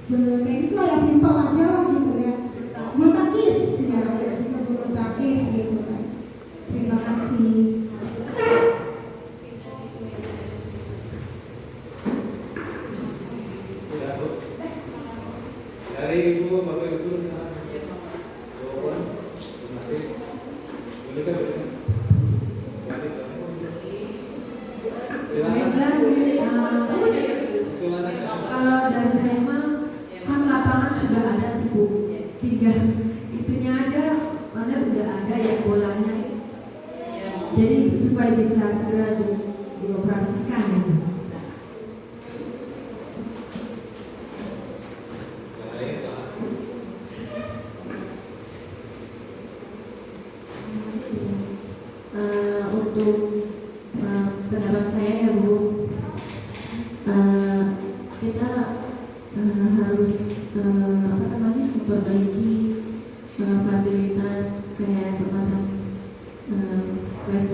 Tenis lah ya, simpel aja lah gitu ya. Bulu tangkis ya. Dari Ibu, Bapak Ibu, silakan. Terima kasih. Boleh kan? Kalau dari saya mah kan lapangan sudah ada tuh, tinggal itunya aja, mana udah ada ya bolanya, jadi supaya bisa segera dioperasikan gitu. Untuk pendapat saya ya Bu, kita harus memperbaiki fasilitas kayak semacam WC,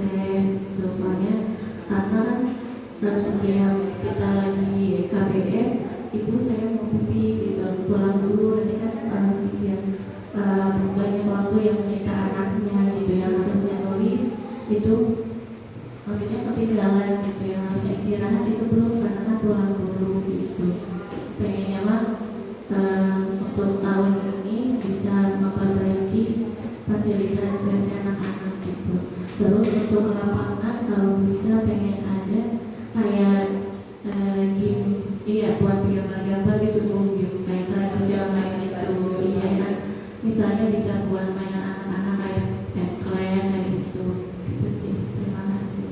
soalnya karena setiap kita lagi KBM, ibu saya mau pipi gitu, pulang dulu nanti kan banyak waktu yang minta anaknya gitu yang harusnya nulis itu maksudnya ketinggalan gitu, yang harusnya istirahat itu belum karena kan pulang dulu gitu. Pengennya mah untuk tahun ini bisa memperbaiki fasilitas WC anak-anak gitu. Terus untuk lapangan kalau bisa pengen ada kayak gym, iya buat gambar-gambar gitu Bu, gym kayak tradisional gitu, iya kan. Misalnya bisa buat mainan anak-anak kayak tengkleng kayak gitu. Gitu sih. Terima kasih.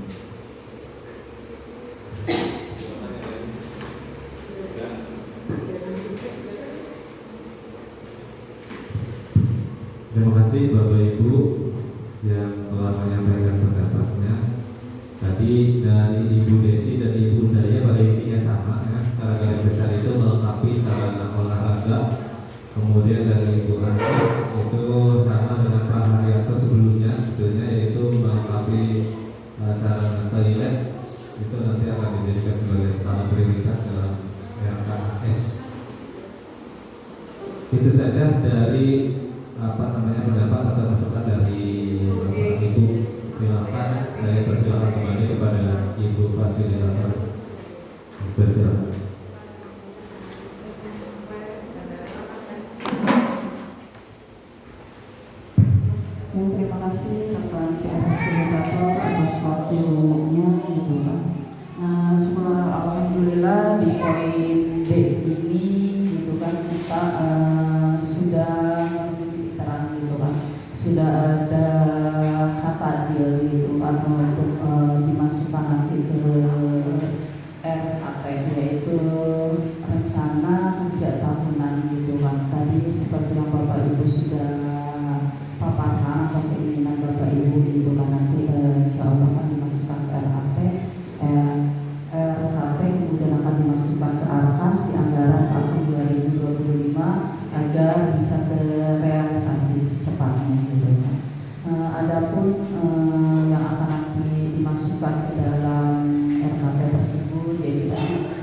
Terima kasih Bapak Ibu yang telah menyampaikan pendapatnya. Tadi dari Ibu Desi dan Ibu Daya pada intinya sama ya, secara garis besar itu melengkapi sarana olahraga. Kemudian dari Ibu Antis itu sama dengan Pak Haryanto sebelumnya, sebetulnya yaitu melengkapi sarana toilet, itu nanti akan dijadikan sebagai skala prioritas dalam RKS. Itu saja dari pendapat atau masukan dari Bapak Ibu. Silakan, saya persilakan kembali kepada Ibu fasilitator. Bersilakan. Terima kasih kepada fasilitator atas waktunya gitu kan. Alhamdulillah di poin D ini gitu kan kita sudah sudah ada kata deal gitu kan untuk dimasukkan nanti ke RKT, yaitu rencana kerja tahunan gitu kan. Tadi seperti yang Bapak Ibu sudah paparkan atau keinginan Bapak Ibu gitu kan, nanti insya Allah akan dimasukkan ke RKT kemudian akan dimasukkan ke ARKAS di anggaran tahun 2025 agar bisa terrealisasi secepatnya gitu kan. Adapun yang akan nanti dimasukkan ke dalam RKT tersebut, yaitu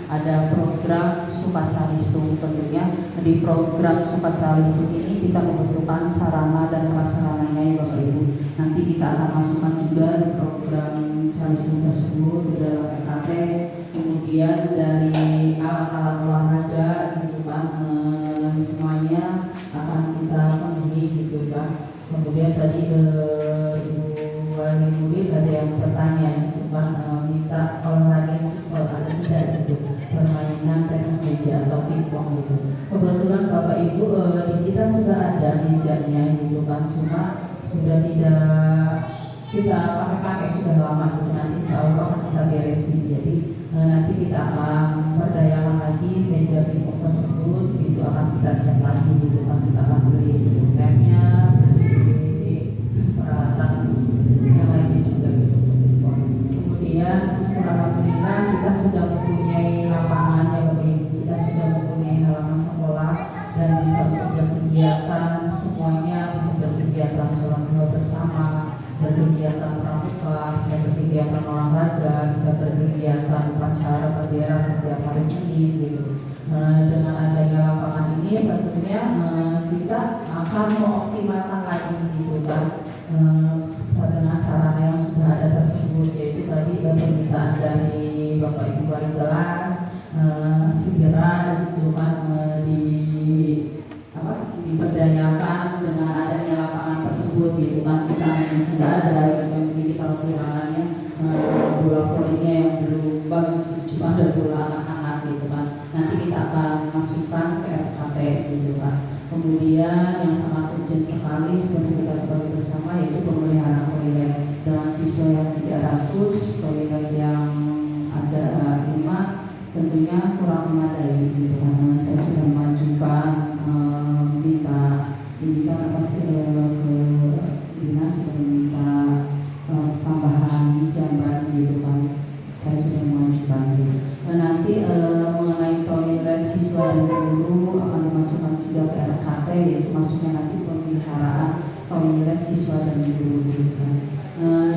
ada program Sukacalistung. Tentunya di program Sukacalistung ini kita membutuhkan sarana dan prasarananya ya Bapak Ibu. Nanti kita akan masukkan juga di program Calistung tersebut ke dalam RKT. Kemudian dari alat-alat olahraga gitu kan, semuanya akan kita penuhi gitu kan. Kemudian tadi Ibu Wali Murid ada yang bertanya gitu kan, minta olahraga sekolah ada tidak gitu, permainan tenis meja atau pingpong gitu. Kebetulan Bapak Ibu di kita sudah ada mejanya gitu kan, cuma sudah tidak kita pakai sudah lama gitu. Nanti insya Allah akan kita beresin, jadi nanti kita akan perdayakan lagi meja pingpong tersebut, itu akan kita cat lagi gitu kan, kita akan beli netnya, beli peralatan yang lainnya juga gitu. Kemudian alhamdulillah kita sudah mempunyai lapangan ya Bapak Ibu, kita sudah mempunyai halaman sekolah dan bisa berkegiatan semuanya, bisa berkegiatan sholat bersama, berkegiatan pramuka, bisa berkegiatan olahraga, bisa berkegiatan upacara bendera setiap hari Senin gitu. Dengan adanya lapangan ini tentunya kita akan mengoptimalkan lagi gitu kan sarana yang sudah ada tersebut, yaitu tadi permintaan dari Bapak Ibu Wali kelas segera gitu kan gitu kan. Kemudian yang sangat urgent sekali seperti kita ketahui bersama yaitu pemeliharaan toilet dengan siswa yang 300, toilet yang ada 5 tentunya kurang memadai gitu karena saya sudah mengajukan minta apa sih ke dinas sudah meminta tambahan jamban gitu kan, saya sudah mengajukan gitu. Nanti mengenai toilet siswa dan guru akan dimasukkan juga ke RKT, yaitu maksudnya nanti pemeliharaan toilet siswa dan guru gitu kan.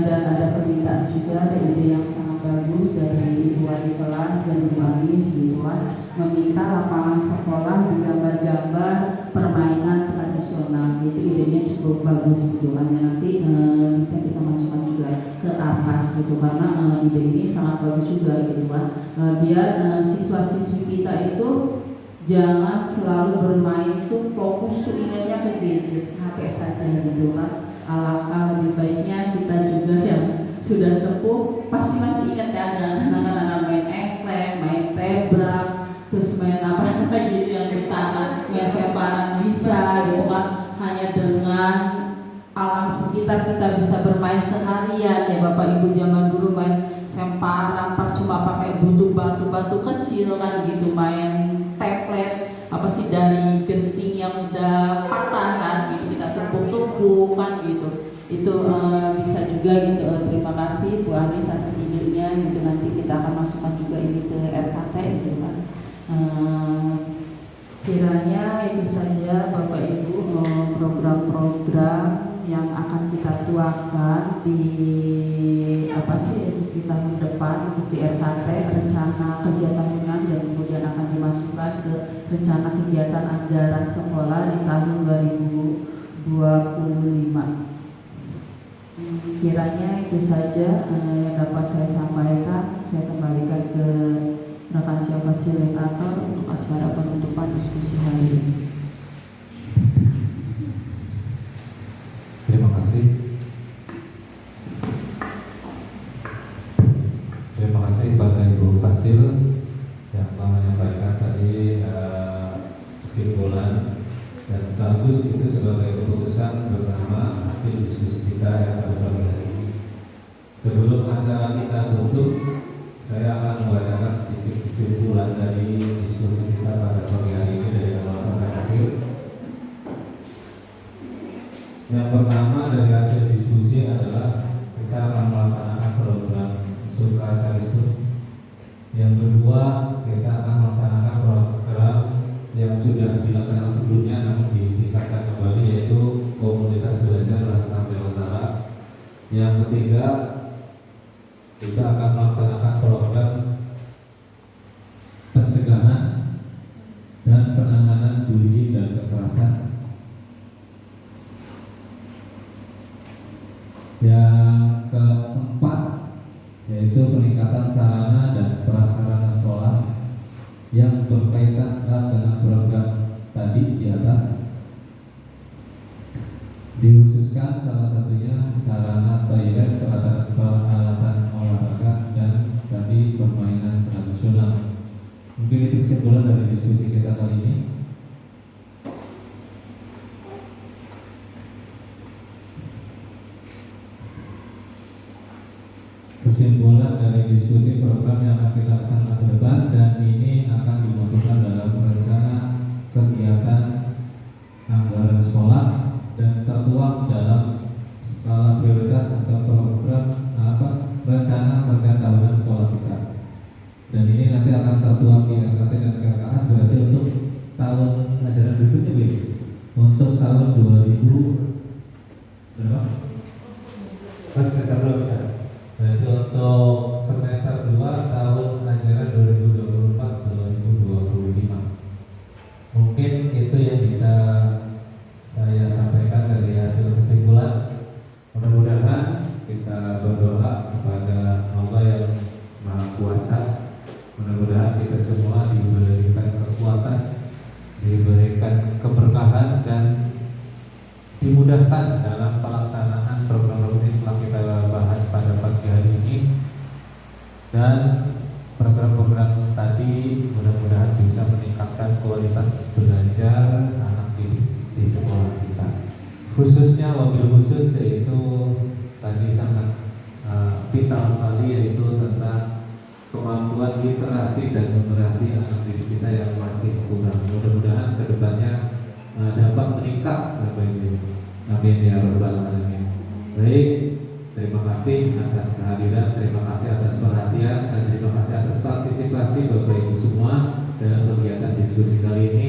Dan ada permintaan juga, ada ide yang sangat bagus dari Ibu Wali kelas dan Bu Anis gitu kan, meminta lapangan sekolah bergambar-gambar permainan tradisional. Jadi idenya cukup bagus gitu kan, nanti bisa kita masukkan juga ke ARKAS gitu karena ide ini sangat bagus juga gitu kan, biar siswa-siswi kita itu jangan selalu bermain itu fokus tuh ingatnya ke gadget HP saja gitu kan. Alangkah lebih baiknya kita juga yang sudah sepuh pasti masih ingat ya anak-anak main engklek, main tebrak, terus main apa gitu yang bertahan, main semparan bisa gitu kan. Hanya dengan alam sekitar kita bisa bermain seharian ya Bapak Ibu. Zaman dulu main semparan cuma pakai butuh batu-batu kecil kan gitu, main teplet apa sih dari genting yang udah patah kan gitu kita tumpuk-tumpuk kan gitu. Itu bisa juga gitu. Terima kasih Bu Anis atas idenya gitu, nanti kita akan masukkan juga ini ke RKT gitu kan. Kiranya itu saja Bapak Ibu program-program yang akan kita tuangkan di apa sih di tahun depan untuk di RKT, rencana kerja tahunan, dan kemudian akan dimasukkan ke rencana kegiatan anggaran sekolah di tahun 2025. Kiranya itu saja yang dapat saya sampaikan. Saya kembalikan ke rekan fasilitator untuk acara penutupan diskusi hari ini. Terima kasih. Terima kasih kepada Ibu Fasil yang telah menyampaikan tadi kesimpulan dan sekaligus itu sebagai keputusan bersama hasil diskusi kita yang pada pagi hari ini. Sebelum acara kita tutup, saya akan membacakan sedikit kesimpulan dari diskusi kita pada pagi hari ini dari awal sampai akhir. Yang pertama dari hasil diskusi adalah kita akan melaksanakan program Suka Carisun. Yang kedua, kita akan melaksanakan program yang sudah dilaksanakan sebelumnya namun ditingkatkan kembali, yaitu komunitas belajar Laskar Dewantara. Yang ketiga, kita akan melaksanakan program pencegahan dan penanganan bullying dan kekerasan. Yang keempat, yaitu peningkatan sarana dan prasarana sekolah yang berkaitan erat dengan program tadi di atas. Dikhususkan salah satunya sarana toilet, peralatan olahraga, dan tadi permainan tradisional. Mungkin itu kesimpulan dari diskusi kita kali ini. Kesimpulan dari diskusi program yang akan kita laksanakan ke depan, dan ini akan dimasukkan dalam rencana kegiatan anggaran sekolah dan tertuang dalam skala prioritas atau program rencana kerja tahunan sekolah kita. Dan ini nanti akan tertuang di RKT dan RKAS, berarti untuk tahun ajaran berikutnya Bu. Untuk tahun 2000 berapa? Semester 2 bisa. Berarti untuk semester 2 tahun ajaran 2024-2025. Mungkin itu yang bisa saya sampaikan dari hasil kesimpulan. Mudah-mudahan kita berdoa kepada Allah yang Maha Kuasa. Mudah-mudahan kita semua diberikan kekuatan, diberikan keberkahan, dan dimudahkan dalam pelaksanaan program-program yang telah kita bahas pada pagi hari ini. Dan program-program tadi mudah-mudahan bisa meningkatkan kualitas belajar khususnya wabil khusus yaitu tadi sangat vital sekali, yaitu tentang kemampuan literasi dan numerasi anak didik kita yang masih kurang. Mudah-mudahan kedepannya dapat meningkat Bapak Ibu. Amin ya rabbal alamin. Baik, terima kasih atas kehadiran, terima kasih atas perhatian, dan terima kasih atas partisipasi Bapak Ibu semua dalam kegiatan diskusi kali ini.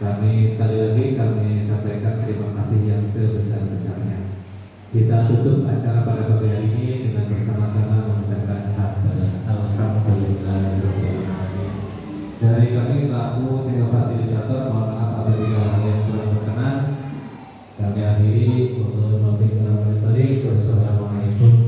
Kami sekali lagi kami sampaikan terima kasih yang sebesar-besarnya. Kita tutup acara pada pagi hari ini dengan bersama-sama mengucapkan alhamdulillahirobbilalamin. Dari kami selaku tim fasilitator, mohon maaf apabila hal yang kurang berkenan. Kami akhiri. Wassalamualaikum warahmatullahi wabarakatuh.